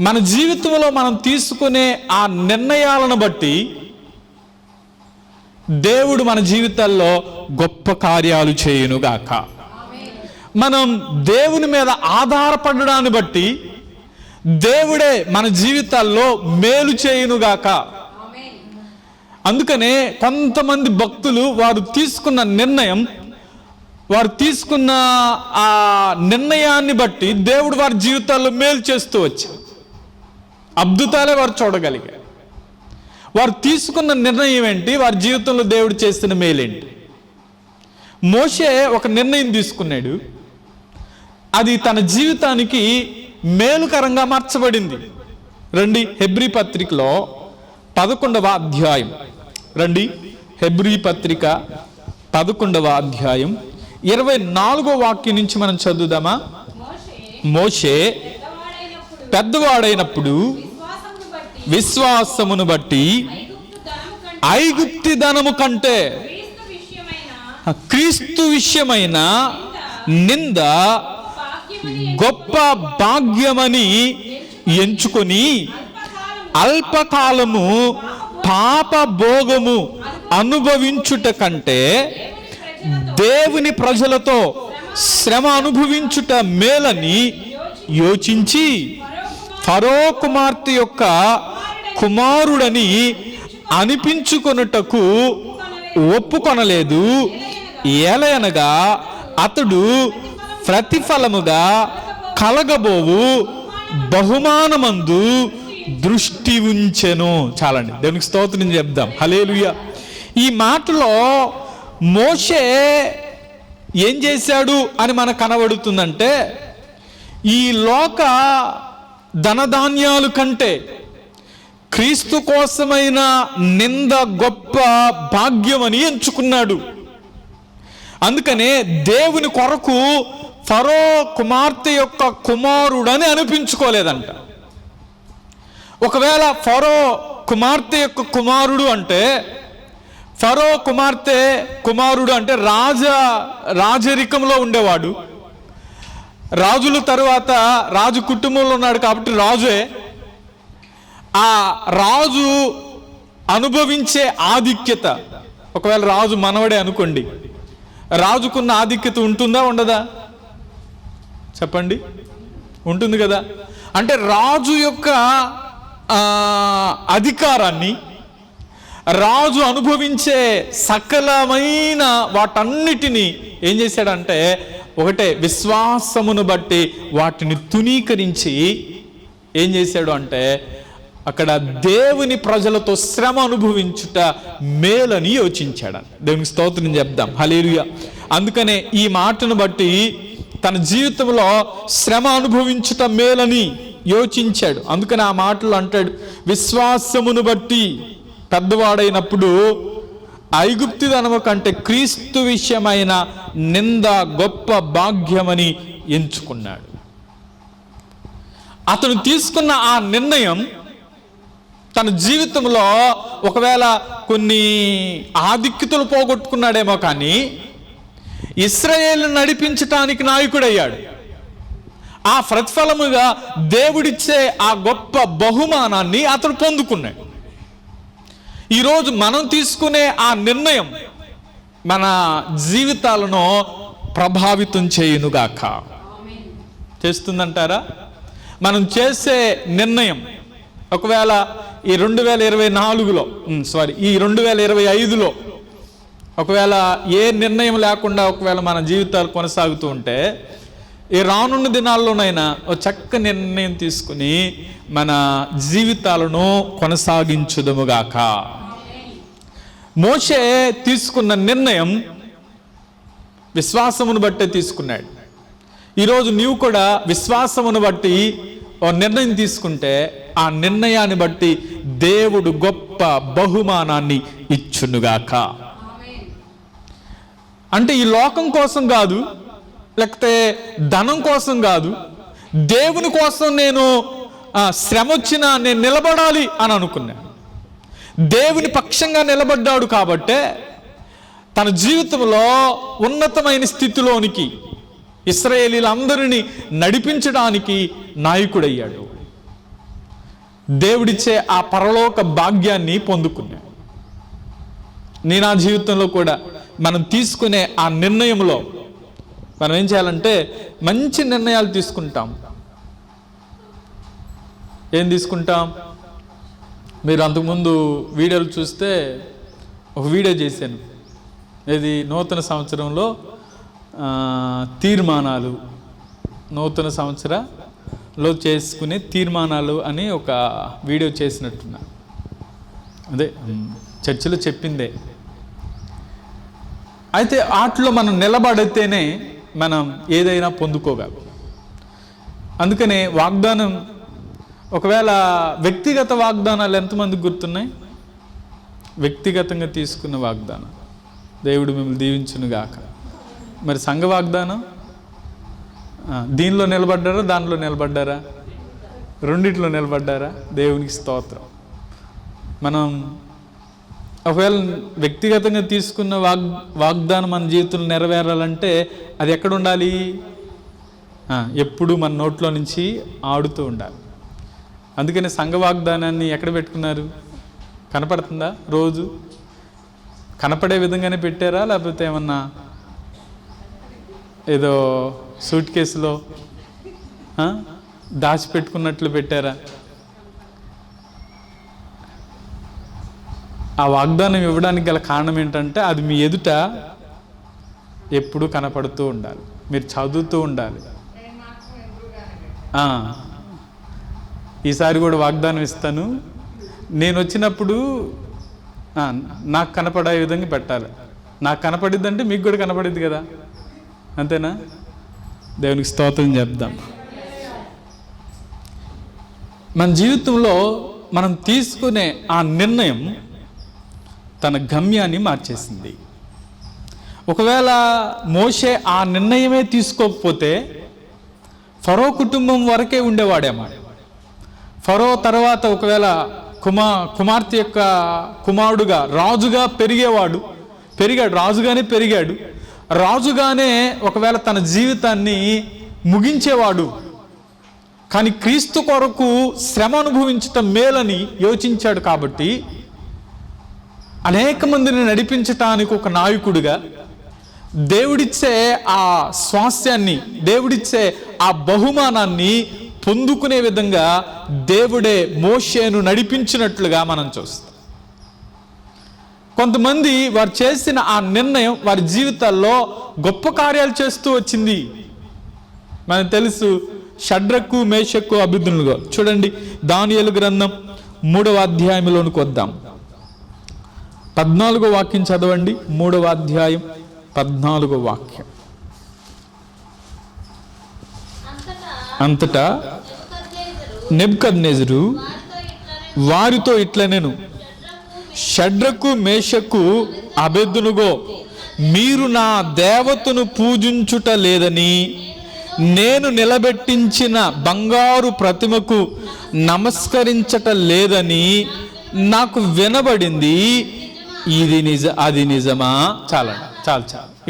మన జీవితంలో మనం తీసుకునే ఆ నిర్ణయాలను బట్టి దేవుడు మన జీవితాల్లో గొప్ప కార్యాలు చేయునుగాక. మనం దేవుని మీద ఆధారపడడాన్ని బట్టి దేవుడే మన జీవితాల్లో మేలు చేయునుగాక. అందుకనే కొంతమంది భక్తులు వారు తీసుకున్న ఆ నిర్ణయాన్ని బట్టి దేవుడు వారి జీవితాల్లో మేలు చేస్తూ వచ్చారు. అద్భుతాలే వారు చూడగలిగారు. వారు తీసుకున్న నిర్ణయం ఏంటి, వారి జీవితంలో దేవుడు చేస్తున్న మేలేంటి. మోషే ఒక నిర్ణయం తీసుకున్నాడు, అది తన జీవితానికి మేలుకరంగా మార్చబడింది. రండి హెబ్రీ పత్రికలో 11వ అధ్యాయం, రండి హెబ్రీ పత్రిక 11వ అధ్యాయం 24వ వాక్యం నుంచి మనం చదువుదామా. మోషే పెద్దవాడైనప్పుడు విశ్వాసమును బట్టి ఐగుప్తి ధనము కంటే క్రీస్తు విషయమైన నింద గొప్ప భాగ్యమని ఎంచుకొని అల్పకాలము పాప భోగము అనుభవించుట కంటే దేవుని ప్రజలతో శ్రమ అనుభవించుట మేలని యోచించి ఫరో కుమార్తె యొక్క కుమారుడని అనిపించుకొనుటకు ఒప్పుకొనలేదు. ఏలయనగా అతడు ప్రతిఫలముగా కలగబోవు బహుమానమందు దృష్టి ఉంచెను. చాలండి, దేవునికి స్తోత్రం చెప్దాం. హల్లెలూయా. ఈ మాటలో మోషే ఏం చేశాడు అని మనకు కనబడుతుందంటే, ఈ లోక ధనధాన్యాలు కంటే క్రీస్తు కోసమైన నింద గొప్ప భాగ్యమని ఎంచుకున్నాడు. అందుకనే దేవుని కొరకు ఫరో కుమార్తె యొక్క కుమారుడని అనిపించుకోలేదంట. ఒకవేళ ఫరో కుమార్తె యొక్క కుమారుడు అంటే, ఫరో కుమార్తె కుమారుడు అంటే రాజరికంలో ఉండేవాడు, రాజుల తరువాత రాజు కుటుంబంలో ఉన్నాడు కాబట్టి రాజే. ఆ రాజు అనుభవించే ఆధిక్యత, ఒకవేళ రాజు మనవడే అనుకోండి, రాజుకున్న ఆధిక్యత ఉంటుందా ఉండదా చెప్పండి? ఉంటుంది కదా. అంటే రాజు యొక్క అధికారాన్ని, రాజు అనుభవించే సకలమైన వాటన్నిటినీ ఏం చేశాడంటే, ఒకటే విశ్వాసమును బట్టి వాటిని తునీకరించి ఏం చేశాడు అంటే, అక్కడ దేవుని ప్రజలతో శ్రమ అనుభవించుట మేలని యోచించాడు. దేవునికి స్తోత్రం చెప్దాం. హల్లెలూయా. అందుకనే ఈ మాటను బట్టి తన జీవితంలో శ్రమ అనుభవించుట మేలని యోచించాడు. అందుకని ఆ మాటలు అంటాడు, విశ్వాసమును బట్టి పెద్దవాడైనప్పుడు ఐగుప్తి ధనము కంటే క్రీస్తు విషయమైన నింద గొప్ప భాగ్యమని ఎంచుకున్నాడు. అతను తీసుకున్న ఆ నిర్ణయం తన జీవితంలో ఒకవేళ కొన్ని ఆధిక్యతలు పోగొట్టుకున్నాడేమో, కానీ ఇశ్రాయేలును నడిపించటానికి నాయకుడయ్యాడు. ఆ ప్రతిఫలముగా దేవుడిచ్చే ఆ గొప్ప బహుమానాన్ని అతను పొందుకున్నాడు. ఈరోజు మనం తీసుకునే ఆ నిర్ణయం మన జీవితాలను ప్రభావితం చేయునుగాక. చేస్తుందంటారా? మనం చేసే నిర్ణయం ఒకవేళ ఈ 2024లో ఈ 2025లో ఒకవేళ ఏ నిర్ణయం లేకుండా ఒకవేళ మన జీవితాలు కొనసాగుతూ ఉంటే, ఈ రానున్న దినాల్లోనైనా ఒక చక్కని నిర్ణయం తీసుకుని మన జీవితాలను కొనసాగించుదముగాక. మోషే తీసుకున్న నిర్ణయం విశ్వాసమును బట్టే తీసుకున్నాడు. ఈరోజు నీవు కూడా విశ్వాసమును బట్టి ఒక నిర్ణయం తీసుకుంటే, ఆ నిర్ణయాన్ని బట్టి దేవుడు గొప్ప బహుమానాన్ని ఇచ్చునుగాక. అంటే ఈ లోకం కోసం కాదు, లేకపోతే ధనం కోసం కాదు, దేవుని కోసం నేను శ్రమ వచ్చినా నేను నిలబడాలి అని అనుకున్నాను. దేవుని పక్షంగా నిలబడ్డాడు కాబట్టే తన జీవితంలో ఉన్నతమైన స్థితిలోనికి ఇశ్రాయేలీలందరినీ నడిపించడానికి నాయకుడయ్యాడు. దేవుడిచ్చే ఆ పరలోక భాగ్యాన్ని పొందుకున్నాడు. నా జీవితంలో కూడా మనం తీసుకునే ఆ నిర్ణయంలో మనం ఏం చేయాలంటే మంచి నిర్ణయాలు తీసుకుంటాం. ఏం తీసుకుంటాం? మీరు అంతకుముందు వీడియోలు చూస్తే ఒక వీడియో చేశాను, ఇది నూతన సంవత్సరంలో తీర్మానాలు, నూతన సంవత్సరంలో చేసుకునే తీర్మానాలు అని ఒక వీడియో చేసినట్టున్నా. అదే చర్చిలో చెప్పిందే. అయితే వాటిలో మనం నిలబడితేనే మనం ఏదైనా పొందుకోగలం. అందుకనే వాగ్దానం ఒకవేళ వ్యక్తిగత వాగ్దానాలు ఎంతమందికి గుర్తున్నాయి? వ్యక్తిగతంగా తీసుకున్న వాగ్దానం, దేవుడు మిమ్మల్ని దీవించునుగాక. మరి సంఘ వాగ్దానం, దీనిలో నిలబడ్డారా, దానిలో నిలబడ్డారా? రెండిట్లో నిలబడ్డారా? దేవునికి స్తోత్రం. మనం ఒకవేళ వ్యక్తిగతంగా తీసుకున్న వాగ్దానం మన జీవితంలో నెరవేరాలంటే అది ఎక్కడ ఉండాలి? ఎప్పుడు మన నోట్లో నుంచి ఆడుతూ ఉండాలి. అందుకని సంఘ వాగ్దానాన్ని ఎక్కడ పెట్టుకున్నారు? కనపడుతుందా? రోజు కనపడే విధంగానే పెట్టారా, లేకపోతే ఏమన్నా ఏదో సూట్ కేసులో దాచిపెట్టుకున్నట్లు పెట్టారా? ఆ వాగ్దానం ఇవ్వడానికి గల కారణం ఏంటంటే అది మీ ఎదుట ఎప్పుడూ కనపడుతూ ఉండాలి, మీరు చదువుతూ ఉండాలి. ఈసారి కూడా వాగ్దానం ఇస్తాను, నేను వచ్చినప్పుడు నాకు కనపడే విధంగా పెట్టాలి. నాకు కనపడిద్దంటే మీకు కూడా కనపడిద్ది కదా, అంతేనా? దేవునికి స్తోత్రం చెప్దాం. మన జీవితంలో మనం తీసుకునే ఆ నిర్ణయం తన గమ్యాన్ని మార్చేసింది. ఒకవేళ మోషే ఆ నిర్ణయమే తీసుకోకపోతే ఫరో కుటుంబం వరకే ఉండేవాడేమో. ఫరో తర్వాత ఒకవేళ కుమార్తె యొక్క కుమారుడుగా రాజుగా పెరిగాడు, రాజుగానే పెరిగాడు. రాజుగానే ఒకవేళ తన జీవితాన్ని ముగించేవాడు. కానీ క్రీస్తు కొరకు శ్రమ అనుభవించటం మేలని యోచించాడు. కాబట్టి అనేక మందిని నడిపించటానికి ఒక నాయకుడిగా దేవుడిచ్చే ఆ స్వాస్థ్యాన్ని, దేవుడిచ్చే ఆ బహుమానాన్ని పొందుకునే విధంగా దేవుడే మోషేను నడిపించినట్లుగా మనం చూస్తాం. కొంతమంది వారు చేసిన ఆ నిర్ణయం వారి జీవితాల్లో గొప్ప కార్యాలు చేస్తూ వచ్చింది. మనకు తెలుసు, షడ్రకు, మేషకు, అబేద్నెగో. చూడండి, దానియేలు గ్రంథం 3వ అధ్యాయంలోనికి వద్దాం. 14వ వాక్యం చదవండి. 3వ అధ్యాయం 14వ వాక్యం. అంతటా నెబుకద్నెజరు వారితో ఇట్లనెను, షడ్రకు, మేషకు, అబేద్నెగో, మీరు నా దేవతను పూజించుట లేదని నేను నిలబెట్టించిన బంగారు ప్రతిమకు నమస్కరించట లేదని నాకు వినబడింది. అది నిజమా? చాలు.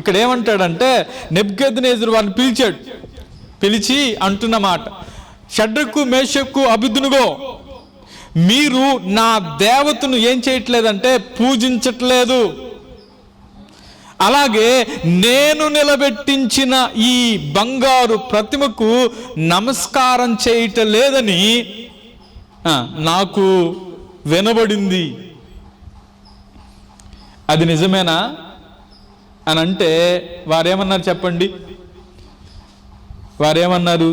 ఇక్కడ ఏమంటాడంటే, నెబుకద్నెజరు వారిని పిలిచి అంటున్న మాట, షడ్రకు, మేషకు, అబేద్నెగో, మీరు నా దేవతను ఏం చేయట్లేదంటే పూజించట్లేదు. అలాగే నేను నిలబెట్టించిన ఈ బంగారు ప్రతిమకు నమస్కారం చేయటం లేదని నాకు వినబడింది. అది నిజమేనా అని అంటే వారేమన్నారు చెప్పండి? వారేమన్నారు?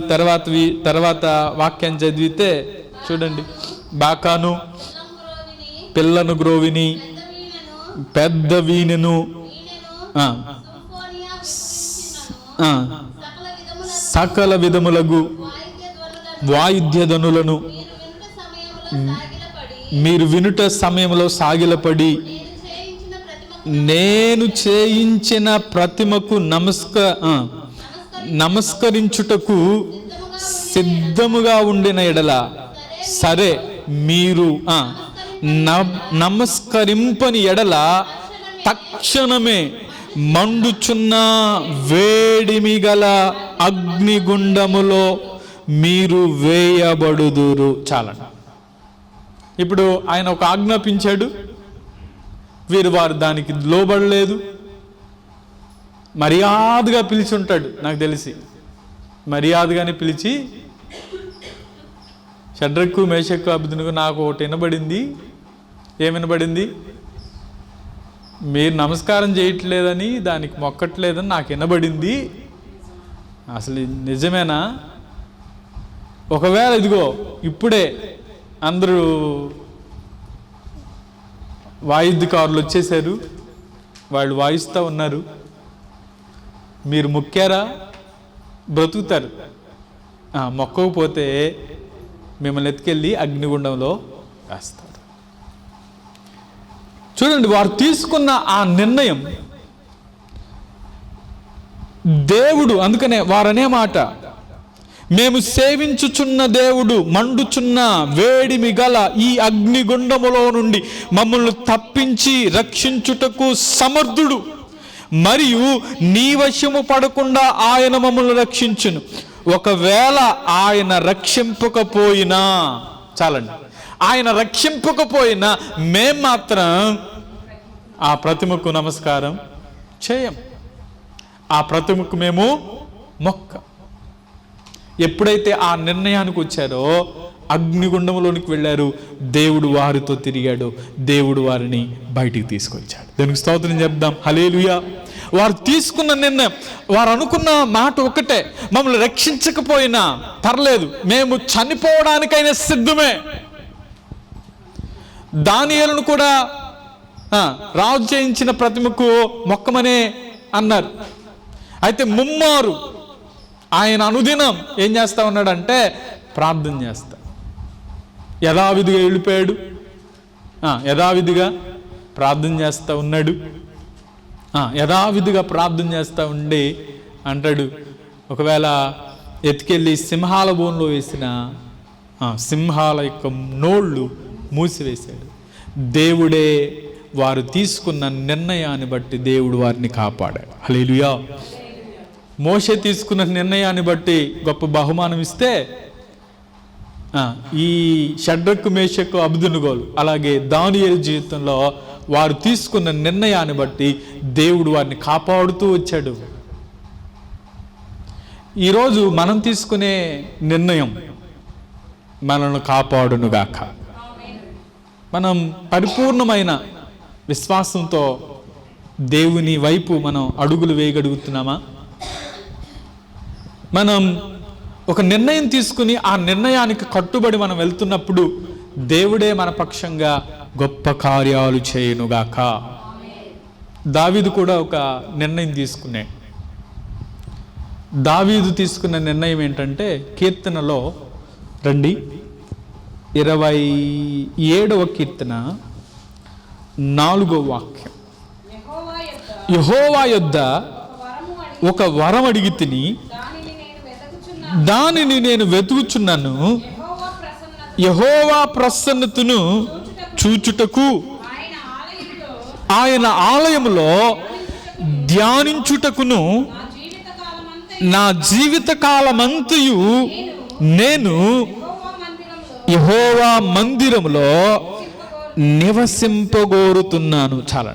తర్వాత వాక్యం చదివితే చూడండి, బాకాను, పిల్లను గ్రోవిని, పెద్ద వీణెను, సకల విధములగు వాయిద్యధనులను మీరు వినుట సమయంలో సాగిలపడి నేను చేయించిన ప్రతిమకు నమస్కరించుటకు సిద్ధముగా ఉండిన ఎడల సరే, మీరు నమస్కరింపని ఎడల తక్షణమే మండుచున్న వేడిమి గల అగ్నిగుండములో మీరు వేయబడుదురు. చాలండి. ఇప్పుడు ఆయన ఒక ఆజ్ఞాపించాడు, వారు దానికి లోబడలేదు. మర్యాదగా పిలిచి ఉంటాడు, నాకు తెలిసి మర్యాదగానే పిలిచి, షడ్రకు, మేషకు, అబేద్నెగో, నాకు ఒకటి వినబడింది. ఏం వినబడింది? మీరు నమస్కారం చేయట్లేదని, దానికి మొక్కట్లేదని నాకు వినబడింది. అసలు నిజమేనా? ఒకవేళ ఇదిగో ఇప్పుడే అందరూ వాయిద్యకారులు వచ్చేసారు, వాళ్ళు వాయిస్తూ ఉన్నారు, మీరు మొక్కారా? బ్రతుకుతారు. మొక్కకపోతే మిమ్మల్ని ఎత్తుకెళ్ళి అగ్నిగుండంలో వేస్తాడు. చూడండి, వారు తీసుకున్న ఆ నిర్ణయం దేవుడు, అందుకనే వారనే మాట, మేము సేవించుచున్న దేవుడు మండుచున్న వేడిమి గల ఈ అగ్నిగుండములో నుండి మమ్మల్ని తప్పించి రక్షించుటకు సమర్థుడు, మరియు నీ వశము పడకుండా ఆయన మమ్మల్ని రక్షించును. ఒకవేళ ఆయన రక్షింపకపోయినా, చాలండి, ఆయన రక్షింపకపోయినా మేం మాత్రం ఆ ప్రతిమకు నమస్కారం చేయం, ఆ ప్రతిమకు మేము మొక్క. ఎప్పుడైతే ఆ నిర్ణయానికి వచ్చారో, అగ్నిగుండంలోనికి వెళ్ళారు, దేవుడు వారితో తిరిగాడు, దేవుడు వారిని బయటికి తీసుకొచ్చాడు. దానికి స్తోత్రం చెప్దాం, హల్లెలూయా. వారు తీసుకున్న నిర్ణయం, వారు అనుకున్న మాట ఒకటే, మమ్మల్ని రక్షించకపోయినా పర్లేదు, మేము చనిపోవడానికైనా సిద్ధమే. దానియేలును కూడా రాజు చేయించిన ప్రతిమకు మొక్కమనే అన్నారు. అయితే ముమ్మారు ఆయన అనుదినం ఏం చేస్తా ఉన్నాడంటే ప్రార్థన చేస్తా. యథావిధిగా వెళ్ళిపోయాడు, యథావిధిగా ప్రార్థన చేస్తూ ఉన్నాడు. యథావిధిగా ప్రార్థన చేస్తూ ఉండి అంటాడు, ఒకవేళ ఎత్తుకెళ్ళి సింహాల బోన్లో వేసిన సింహాల యొక్క నోళ్ళు మూసివేశాడు. దేవుడే వారు తీసుకున్న నిర్ణయాన్ని బట్టి దేవుడు వారిని కాపాడాడు. హల్లెలూయా. మోషే తీసుకున్న నిర్ణయాన్ని బట్టి గొప్ప బహుమానం ఇస్తే, ఈ షడ్రకు మేషకు అబెద్నెగోలు అలాగే దానియేలు జీవితంలో వారు తీసుకున్న నిర్ణయాన్ని బట్టి దేవుడు వారిని కాపాడుతూ వచ్చాడు. ఈరోజు మనం తీసుకునే నిర్ణయం మనల్ని కాపాడునుగాక. మనం పరిపూర్ణమైన విశ్వాసంతో దేవుని వైపు మనం అడుగులు వేయగలుగుతున్నామా? మనం ఒక నిర్ణయం తీసుకుని ఆ నిర్ణయానికి కట్టుబడి మనం వెళ్తున్నప్పుడు దేవుడే మన పక్షంగా గొప్ప కార్యాలు చేయునుగాక. దావీదు కూడా ఒక నిర్ణయం తీసుకున్నాడు. దావీదు తీసుకున్న నిర్ణయం ఏంటంటే, కీర్తనలో రండి, 27వ కీర్తన 4వ వాక్యం. యెహోవా యొద్ద ఒక వరం అడిగి తిని దానిని నేను వెతుకుచున్నాను, యెహోవా ప్రసన్నతను చూచుటకు ఆయన ఆలయములో ధ్యానించుటకును నా జీవిత కాలమంతయు నేను యెహోవా మందిరములో నివసింపగోరుతున్నాను. చాలా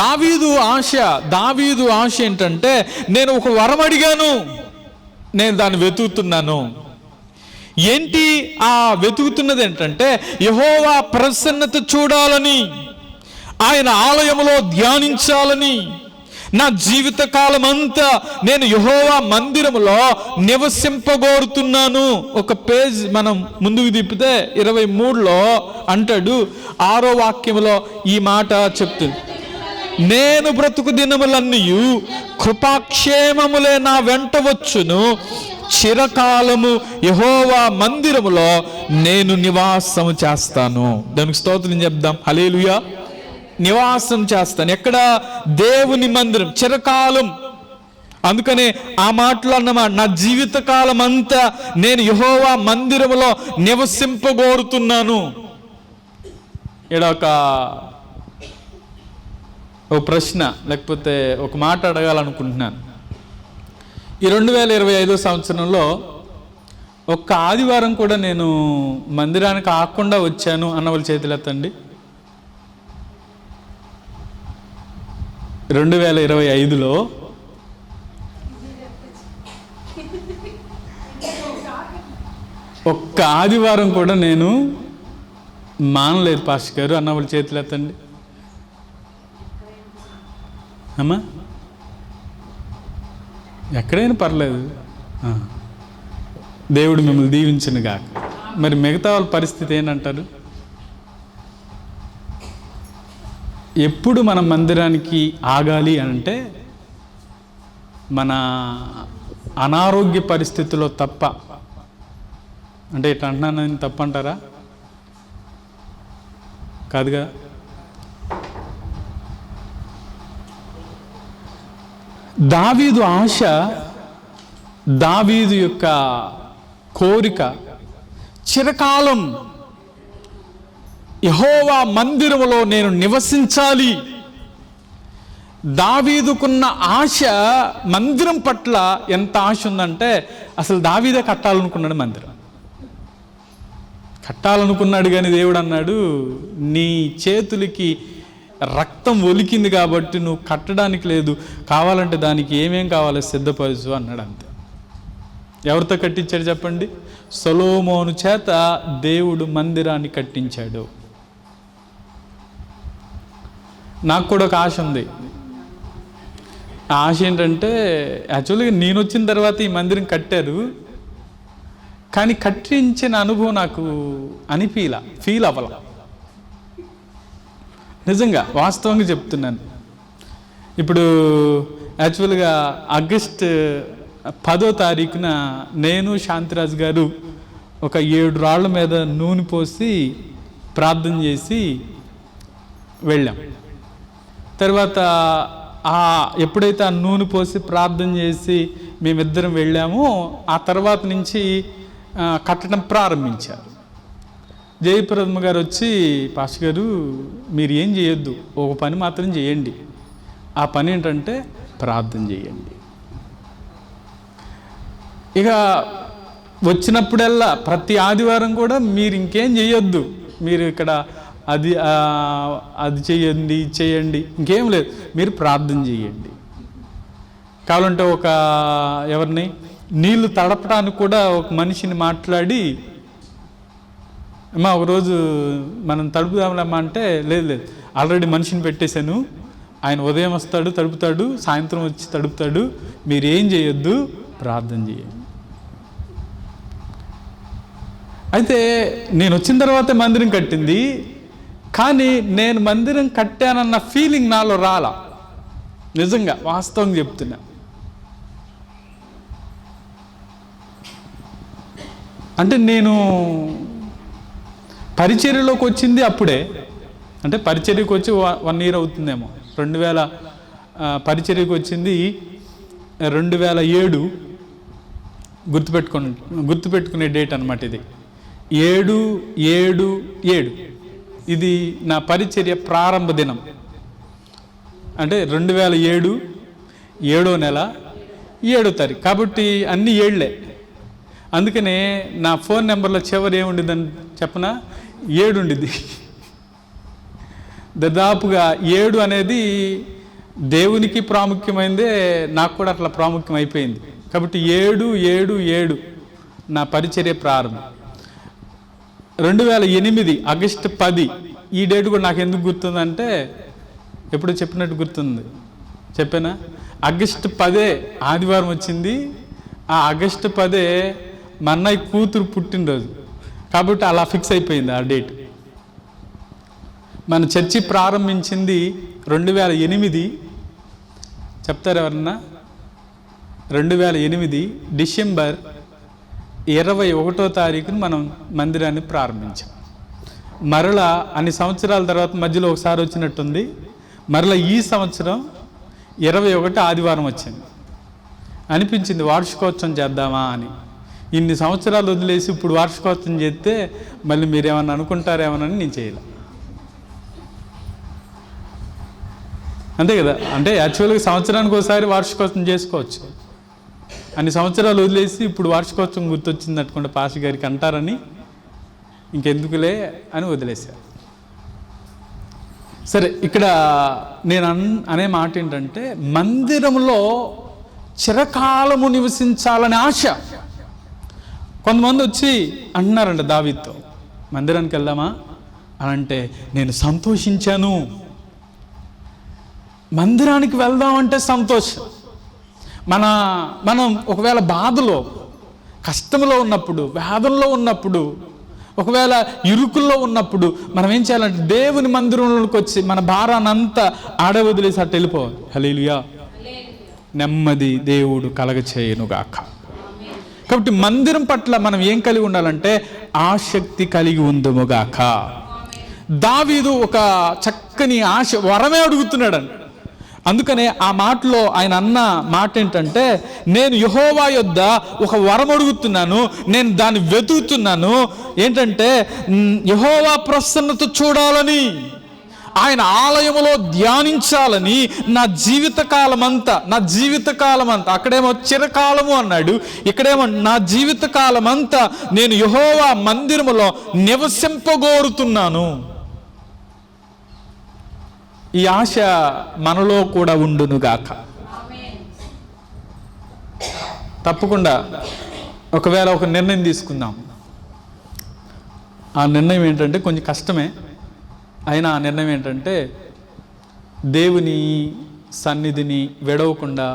దావీదు ఆశ ఏంటంటే, నేను ఒక వరం అడిగాను, నేను దాన్ని వెతుకుతున్నాను. ఏంటి ఆ వెతుకుతున్నది ఏంటంటే, యెహోవా ప్రసన్నత చూడాలని, ఆయన ఆలయములో ధ్యానించాలని, నా జీవిత కాలం అంతా నేను యెహోవా మందిరములో నివసింపగోరుతున్నాను. ఒక పేజ్ మనం ముందుకు తిప్పితే 23లో అంటాడు, 6వ వాక్యములో ఈ మాట చెప్తుంది, నేను బ్రతుకు దినములన్నీయు కృపాక్షేమములే నా వెంట వచ్చును, చిరకాలము యెహోవా మందిరములో నేను నివాసము చేస్తాను. దానికి స్తోత్రం చెప్దాం, హల్లెలూయా. నివాసం చేస్తాను ఎక్కడ? దేవుని మందిరం, చిరకాలం. అందుకనే ఆ మాటలు అన్నమాట, నా జీవిత కాలం అంతా నేను యెహోవా మందిరములో నివసింపగోరుతున్నాను. ఇక్కడ ఒక ప్రశ్న లేకపోతే ఒక మాట అడగాలనుకుంటున్నాను. ఈ 2025 సంవత్సరంలో ఒక్క ఆదివారం కూడా నేను మందిరానికి ఆకుండా వచ్చాను అన్న వాళ్ళ చేతులు ఎత్తండి. 2025లో ఒక్క ఆదివారం కూడా నేను మానలేదు పాస్టర్ గారు అన్న వాళ్ళ చేతులు ఎత్తండి. అమ్మా, ఎక్కడైనా పర్లేదు, దేవుడు మిమ్మల్ని దీవించును గాక. మరి మిగతా వాళ్ళ పరిస్థితి ఏంటంటారు? ఎప్పుడు మనం మందిరానికి ఆగాలి అంటే మన అనారోగ్య పరిస్థితుల్లో తప్ప అంటే ఇట్లా అంటున్నాను తప్పు అంటారా? కాదుగా. దావీదు ఆశ, దావీదు యొక్క కోరిక చిరకాలం యెహోవా మందిరములో నేను నివసించాలి. దావీదుకున్న ఆశ మందిరం పట్ల ఎంత ఆశ ఉందంటే అసలు దావీదే కట్టాలనుకున్నాడు మందిరం. కట్టాలనుకున్నాడు కానీ దేవుడు అన్నాడు, నీ చేతులకి రక్తం ఒలికింది కాబట్టి నువ్వు కట్టడానికి లేదు, కావాలంటే దానికి ఏమేం కావాలో సిద్ధపరచు అన్నాడు. అంతే. ఎవరితో కట్టించాడు చెప్పండి? సొలొమోను చేత దేవుడు మందిరాన్ని కట్టించాడు. నాకు కూడా ఒక ఆశ ఉంది. ఆ ఆశ ఏంటంటే, యాక్చువల్గా నేను వచ్చిన తర్వాత ఈ మందిరం కట్టారు, కానీ కట్టించిన అనుభవం నాకు ఫీల్ అవ్వాల. నిజంగా వాస్తవంగా చెప్తున్నాను. ఇప్పుడు యాక్చువల్గా ఆగస్ట్ 10వ తారీఖున నేను శాంతిరాజు గారు ఒక 7 రాళ్ల మీద నూనె పోసి ప్రార్థన చేసి వెళ్ళాం. తర్వాత ఎప్పుడైతే ఆ నూనె పోసి ప్రార్థన చేసి మేమిద్దరం వెళ్ళామో ఆ తర్వాత నుంచి కట్టడం ప్రారంభించారు. జయప్రదమ్మ గారు వచ్చి, పాస్టర్ గారు మీరు ఏం చేయొద్దు, ఒక పని మాత్రం చేయండి. ఆ పని ఏంటంటే ప్రార్థన చేయండి. ఇక వచ్చినప్పుడల్లా ప్రతి ఆదివారం కూడా మీరు ఇంకేం చేయొద్దు, మీరు ఇక్కడ అది చేయండి, ఇంకేం లేదు, మీరు ప్రార్థన చేయండి. కావాలంటే ఎవరిని నీళ్లు తడపడానికి కూడా ఒక మనిషిని మాట్లాడి, అమ్మా ఒకరోజు మనం తడుపుదాంలమ్మా అంటే, లేదు ఆల్రెడీ మనిషిని పెట్టేశాను, ఆయన ఉదయం వస్తాడు తడుపుతాడు, సాయంత్రం వచ్చి తడుపుతాడు, మీరేం చేయొద్దు, ప్రార్థన చేయండి. అయితే నేను వచ్చిన తర్వాతే మందిరం కట్టింది, కానీ నేను మందిరం కట్టానన్న ఫీలింగ్ నాలో రాలా. నిజంగా వాస్తవం చెప్తున్నా. అంటే నేను పరిచర్యలోకి వచ్చింది అప్పుడే, అంటే పరిచర్యకు వచ్చి 1 year అవుతుందేమో. 2000 పరిచర్యకు వచ్చింది 2007. గుర్తుపెట్టుకునే డేట్ అనమాట ఇది. 7/7/7 ఇది నా పరిచర్య ప్రారంభ దినం. అంటే 2007 7వ నెల 7వ తారీఖు కాబట్టి అన్ని 7లే. అందుకనే నా ఫోన్ నెంబర్లో చివరి ఏముండిద్దని చెప్పనా, 7 ఉండిద్ది. దాదాపుగా 7 అనేది దేవునికి ప్రాముఖ్యమైందే, నాకు కూడా అట్లా ప్రాముఖ్యం అయిపోయింది. కాబట్టి 7/7/7 నా పరిచర్య ప్రారంభం. 2008 ఆగస్టు 10 ఈ డేట్ కూడా నాకు ఎందుకు గుర్తుందంటే, ఎప్పుడు చెప్పినట్టు గుర్తుంది. చెప్పానా? ఆగస్టు 10 ఆదివారం వచ్చింది. ఆ ఆగస్టు 10 మా అన్నయ్య కూతురు పుట్టినరోజు కాబట్టి అలా ఫిక్స్ అయిపోయింది ఆ డేట్. మన చర్చి ప్రారంభించింది 2008. చెప్తారు ఎవరన్నా? 2008 డిసెంబర్ 21వ తారీఖున మనం మందిరాన్ని ప్రారంభించాం. మరలా అన్ని సంవత్సరాల తర్వాత మధ్యలో ఒకసారి వచ్చినట్టుంది. మరలా ఈ సంవత్సరం 21 ఆదివారం వచ్చింది. అనిపించింది వార్షికోత్సవం చేద్దామా అని. ఇన్ని సంవత్సరాలు వదిలేసి ఇప్పుడు వార్షికోత్సవం చేస్తే మళ్ళీ మీరేమన్నా అనుకుంటారేమోనని నేను చేయలే. అంతే కదా? అంటే యాక్చువల్గా సంవత్సరానికి ఒకసారి వార్షికోత్సవం చేసుకోవచ్చు. అన్ని సంవత్సరాలు వదిలేసి ఇప్పుడు వార్షికోత్సవం గుర్తొచ్చింది అనుకుంటే పాస్టర్ గారికి అంటారని ఇంకెందుకులే అని వదిలేశారు. సరే, ఇక్కడ నేను అనే మాట ఏంటంటే, మందిరంలో చిరకాలము నివసించాలనే ఆశ. కొంతమంది వచ్చి అంటున్నారంట దావీదుతో, మందిరానికి వెళ్దామా అని అంటే, నేను సంతోషించాను. మందిరానికి వెళ్దామంటే సంతోషం. మనం ఒకవేళ బాధలో, కష్టంలో ఉన్నప్పుడు, వేదనలో ఉన్నప్పుడు, ఒకవేళ ఇరుకుల్లో ఉన్నప్పుడు మనం ఏం చేయాలంటే దేవుని మందిరంలోకి వచ్చి మన భారాన్నంతా ఆడే వదిలేసి అట్టు వెళ్ళిపోవాలి. హల్లెలూయా. నెమ్మది దేవుడు కలగచేయునుగాక. కాబట్టి మందిరం పట్ల మనం ఏం కలిగి ఉండాలంటే ఆసక్తి కలిగి ఉందుముగాక. దావీదు ఒక చక్కని ఆశ వరమే అడుగుతున్నాడు. అందుకనే ఆ మాటలో ఆయన అన్న మాట ఏంటంటే, నేను యెహోవా యొద్ద ఒక వరం అడుగుతున్నాను, నేను దాన్ని వెతుకుతున్నాను. ఏంటంటే యెహోవా ప్రసన్నత చూడాలని, ఆయన ఆలయములో ధ్యానించాలని నా జీవితకాలం అంతా. అక్కడేమో చిరకాలము అన్నాడు, ఇక్కడేమో నా జీవితకాలం అంతా నేను యెహోవా మందిరములో నివసింపగోరుతున్నాను. ఈ ఆశ మనలో కూడా ఉండునుగాక. తప్పకుండా ఒకవేళ ఒక నిర్ణయం తీసుకుందాం. ఆ నిర్ణయం ఏంటంటే కొంచెం కష్టమే, అయినా ఆ నిర్ణయం ఏంటంటే దేవుని సన్నిధిని విడవకుండా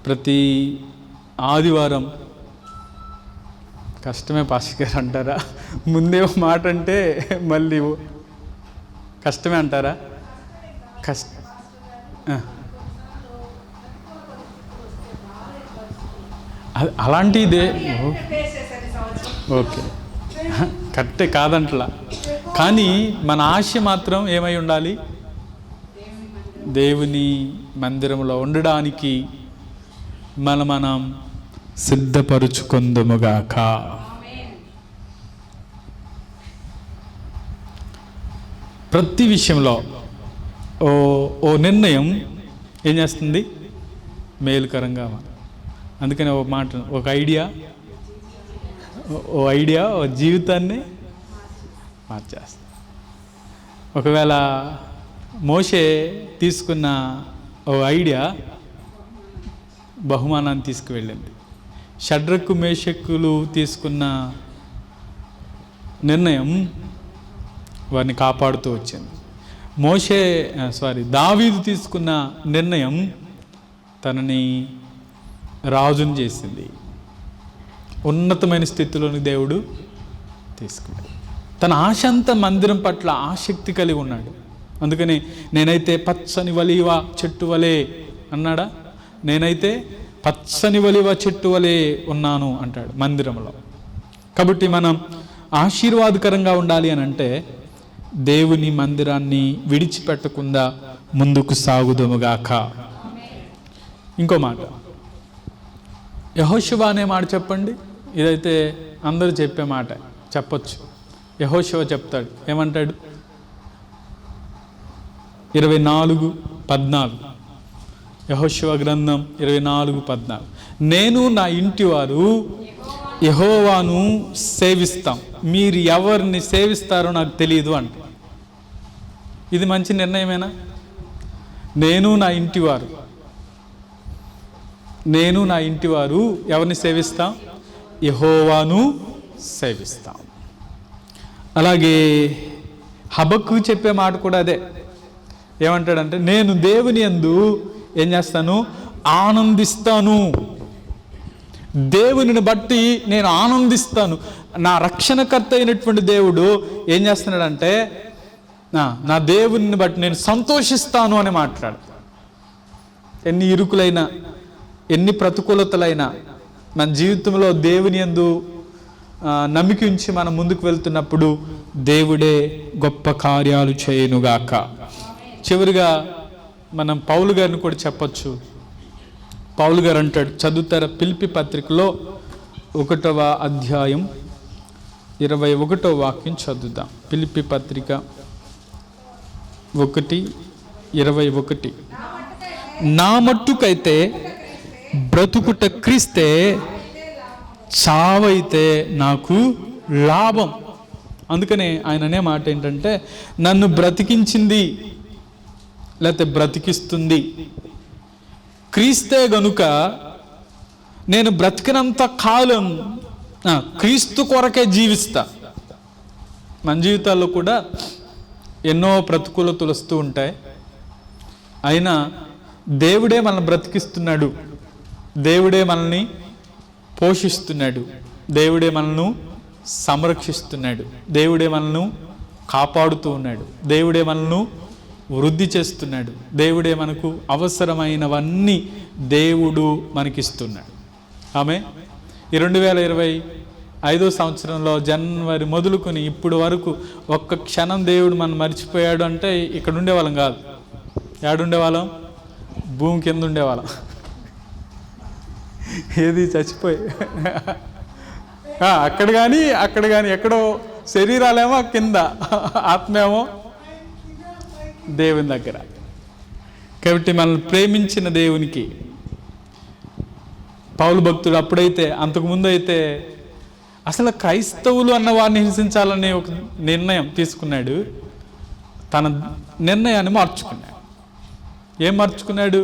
ప్రతి ఆదివారం, కష్టమే పాస్టర్ గారు అంటారా, ముందే మాట అంటే మళ్ళీ కష్టమే అంటారా? అలాంటిదే ఓకే, కరెక్టే కాదంటలా. కానీ మన ఆశ మాత్రం ఏమై ఉండాలి? దేవుని మందిరంలో ఉండడానికి మనం సిద్ధపరుచుకొందుముగాక. ప్రతి విషయంలో ఓ నిర్ణయం ఏం చేస్తుంది? మేలుకరంగా. అందుకని ఒక మాట, ఒక ఐడియా ఓ జీవితాన్ని మార్చేస్తుంది. ఒకవేళ మోషే తీసుకున్న ఓ ఐడియా బహుమానాన్ని తీసుకువెళ్ళింది. షడ్రకు మేషక్కులు తీసుకున్న నిర్ణయం వారిని కాపాడుతూ వచ్చింది. దావీదు తీసుకున్న నిర్ణయం తనని రాజుని చేసింది. ఉన్నతమైన స్థితిలోని దేవుడు తీసుకున్నాడు. తన ఆశ అంతా మందిరం పట్ల ఆసక్తి కలిగి ఉన్నాడు. అందుకని నేనైతే పచ్చని ఒలీవ చెట్టు వలె అన్నాడా? నేనైతే పచ్చని ఒలీవ చెట్టు వలె ఉన్నాను అంటాడు మందిరంలో. కాబట్టి మనం ఆశీర్వాదకరంగా ఉండాలి అని అంటే దేవుని మందిరాన్ని విడిచిపెట్టకుండా ముందుకు సాగుదుముగాక. ఇంకో మాట, యెహోషువ అనే మాట చెప్పండి. ఇదైతే అందరూ చెప్పే మాట, చెప్పొచ్చు. యెహోషువ చెప్తాడు, ఏమంటాడు? 24:14 యెహోషువ గ్రంథం 24:14, నేను నా ఇంటి వారు యెహోవాను సేవిస్తాం, మీరు ఎవరిని సేవిస్తారో నాకు తెలియదు అంట. ఇది మంచి నిర్ణయమేనా? నేను నా ఇంటివారు ఎవరిని సేవిస్తాం? యెహోవాను సేవిస్తాం. అలాగే హబక్కు చెప్పే మాట కూడా అదే. ఏమంటాడంటే, నేను దేవుని యందు ఏం చేస్తాను? ఆనందిస్తాను. దేవునిని బట్టి నేను ఆనందిస్తాను. నా రక్షణకర్త అయినటువంటి దేవుడు ఏం చేస్తున్నాడంటే, నా దేవుని బట్టి నేను సంతోషిస్తాను అని మాట్లాడు. ఎన్ని ఇరుకులైనా, ఎన్ని ప్రతికూలతలైనా మన జీవితంలో దేవుని యందు నమ్మిక ఉంచి మనం ముందుకు వెళ్తున్నప్పుడు దేవుడే గొప్ప కార్యాలు చేయనుగాక. చివరిగా మనం పౌలు గారిని కూడా చెప్పచ్చు. పౌలు గారు అంటాడు, చదువుతారా? ఫిలిప్పీ పత్రికలో 1వ అధ్యాయం 21వ వాక్యం చదువుదాం. ఫిలిప్పీ పత్రిక 1:21, నా మట్టుకైతే బ్రతుకుట క్రీస్తే, చావైతే నాకు లాభం. అందుకనే ఆయన అనే మాట ఏంటంటే, నన్ను బ్రతికించింది లేకపోతే బ్రతికిస్తుంది క్రీస్తే గనుక నేను బ్రతికినంత కాలం క్రీస్తు కొరకే జీవిస్తా. మన జీవితాల్లో కూడా ఎన్నో ప్రతికూలతలు వస్తూ ఉంటాయి. అయినా దేవుడే మనల్ని బ్రతికిస్తున్నాడు, దేవుడే మనల్ని పోషిస్తున్నాడు, దేవుడే మనల్ని సంరక్షిస్తున్నాడు, దేవుడే మనల్ని కాపాడుతూ ఉన్నాడు, దేవుడే మనల్ని వృద్ధి చేస్తున్నాడు, దేవుడే మనకు అవసరమైనవన్నీ దేవుడు మనకిస్తున్నాడు. ఆమె ఈ 2025 సంవత్సరంలో జనవరి మొదలుకొని ఇప్పుడు వరకు ఒక్క క్షణం దేవుడు మనం మర్చిపోయాడు అంటే ఇక్కడ ఉండేవాళ్ళం కాదు. ఏడుండేవాళ్ళం? భూమి కింద ఉండేవాళ్ళం. ఏది చచ్చిపోయి అక్కడ కానీ ఎక్కడో శరీరాలేమో కింద, ఆత్మేమో దేవుని దగ్గర. కాబట్టి మనల్ని ప్రేమించిన దేవునికి పౌలు భక్తుడు అప్పుడైతే, అంతకుముందు అయితే అసలు క్రైస్తవులు అన్న వారిని హింసించాలనే ఒక నిర్ణయం తీసుకున్నాడు. తన నిర్ణయాన్ని మార్చుకున్నాడు. ఏం మార్చుకున్నాడు?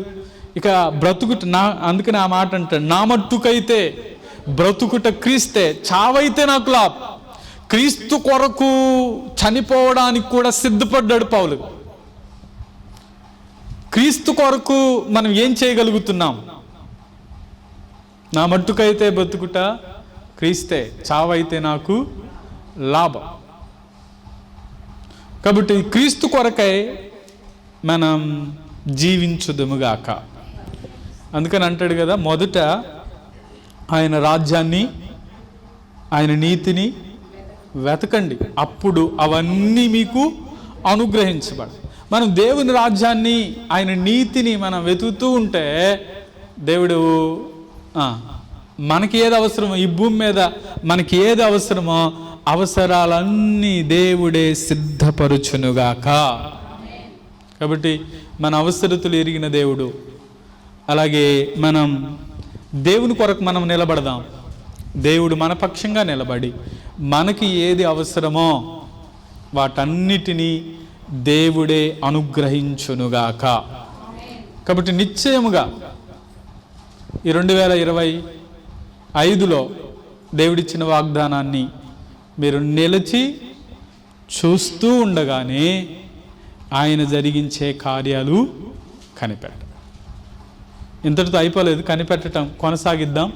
ఇక బ్రతుకుట అందుకని ఆ మాట అంటాడు, నా మట్టుకైతే బ్రతుకుట క్రీస్తే, చావైతే నాకు లాభం. క్రీస్తు కొరకు చనిపోవడానికి కూడా సిద్ధపడ్డాడు పౌలు. క్రీస్తు కొరకు మనం ఏం చేయగలుగుతున్నాం? నా మట్టుకైతే బ్రతుకుట క్రీస్తే, చావైతే నాకు లాభం. కాబట్టి క్రీస్తు కొరకై మనం జీవించుదుముగాక. అందుకని అంటాడు కదా, మొదట ఆయన రాజ్యాన్ని, ఆయన నీతిని వెతకండి, అప్పుడు అవన్నీ మీకు అనుగ్రహించబడు. మనం దేవుని రాజ్యాన్ని, ఆయన నీతిని మనం వెతుకుతూ ఉంటే దేవుడు మనకి ఏది అవసరమో, ఈ భూమి మీద మనకి ఏది అవసరమో అవసరాలన్నీ దేవుడే సిద్ధపరుచునుగాక. కాబట్టి మన అవసరతలు ఎరిగిన దేవుడు. అలాగే మనం దేవుని కొరకు మనం నిలబడదాం. దేవుడు మన పక్షంగా నిలబడి మనకి ఏది అవసరమో వాటన్నిటినీ దేవుడే అనుగ్రహించునుగాక. కాబట్టి నిశ్చయముగా ఈ 2025లో దేవుడిచ్చిన వాగ్దానాన్ని మీరు నిలిచి చూస్తూ ఉండగానే ఆయన జరిగించే కార్యాలు కనిపెట్ట. ఇంతటితో అయిపోలేదు, కనిపెట్టడం కొనసాగిద్దాం.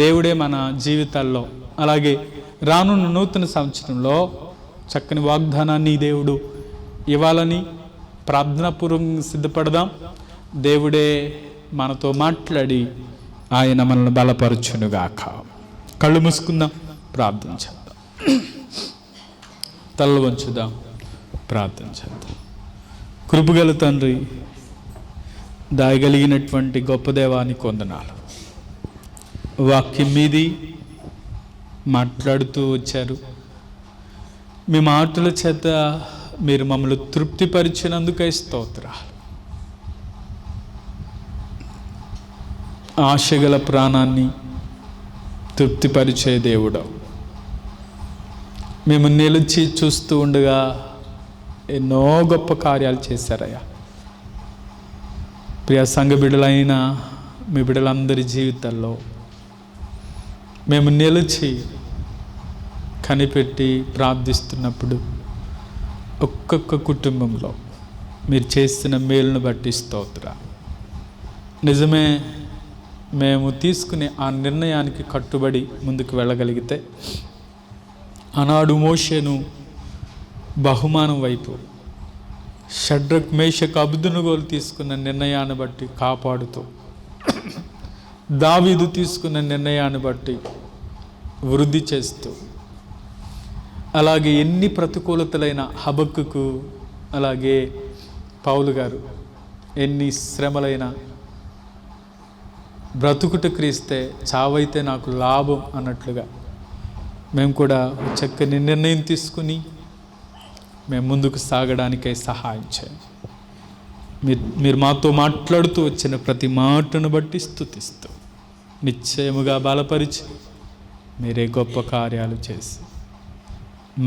దేవుడే మన జీవితాల్లో, అలాగే రానున్న నూతన సంవత్సరంలో చక్కని వాగ్దానాన్ని దేవుడు ఇవ్వాలని ప్రార్థనాపూర్వకంగా సిద్ధపడదాం. దేవుడే మనతో మాట్లాడి ఆయన మనల్ని బలపరచునుగాక. కళ్ళు మూసుకుందాం, ప్రార్థన చేద్దాం. తలలు వంచుదాం, ప్రార్థన చేద్దాం. కృపగల తండ్రి, దాయగలిగినటువంటి గొప్ప దేవానికి వందనాలు. వాక్యం మీది మాట్లాడుతూ వచ్చారు. మీ మాటల చేత మీరు మమ్మల్ని తృప్తిపరిచినందుకై స్తోత్రాలు. ఆశగల ప్రాణాన్ని తృప్తిపరిచే దేవుడు, మేము నిలిచి చూస్తూ ఉండగా ఎన్నో గొప్ప కార్యాలు చేశారయ్యా. ప్రియ సంఘ బిడ్డలైన మీ బిడ్డలందరి జీవితాల్లో మేము నిలిచి కనిపెట్టి ప్రార్థిస్తున్నప్పుడు ఒక్కొక్క కుటుంబంలో మీరు చేస్తున్న మేలును బట్టి స్తోత్రం. నిజమే, మేము తీసుకునే ఆ నిర్ణయానికి కట్టుబడి ముందుకు వెళ్ళగలిగితే ఆనాడు మోషేను బహుమానం వైపు, షడ్రక్ మేషక్ అబేద్నెగోలు తీసుకున్న నిర్ణయాన్ని బట్టి కాపాడుతూ, దావీదు తీసుకున్న నిర్ణయాన్ని బట్టి వృద్ధి చేస్తూ, అలాగే ఎన్ని ప్రతికూలతలైన హబక్కుకు, అలాగే పౌలు గారు ఎన్ని శ్రమలైన బ్రతుకుట క్రీస్తే, చావైతే నాకు లాభం అన్నట్లుగా మేము కూడా చక్కని నిర్ణయం తీసుకుని మేము ముందుకు సాగడానికై సహాయం చేయండి. మీరు మాతో మాట్లాడుతూ వచ్చిన ప్రతి మాటను బట్టి స్తుతిస్తూ నిశ్చయముగా బలపరిచి మీరే గొప్ప కార్యాలు చేసి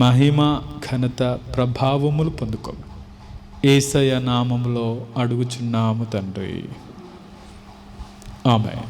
మహిమ ఘనత ప్రభావములు పొందుకోండి. యేసయ్య నామములో అడుగుచున్నాము తండ్రి, ఆమేన్.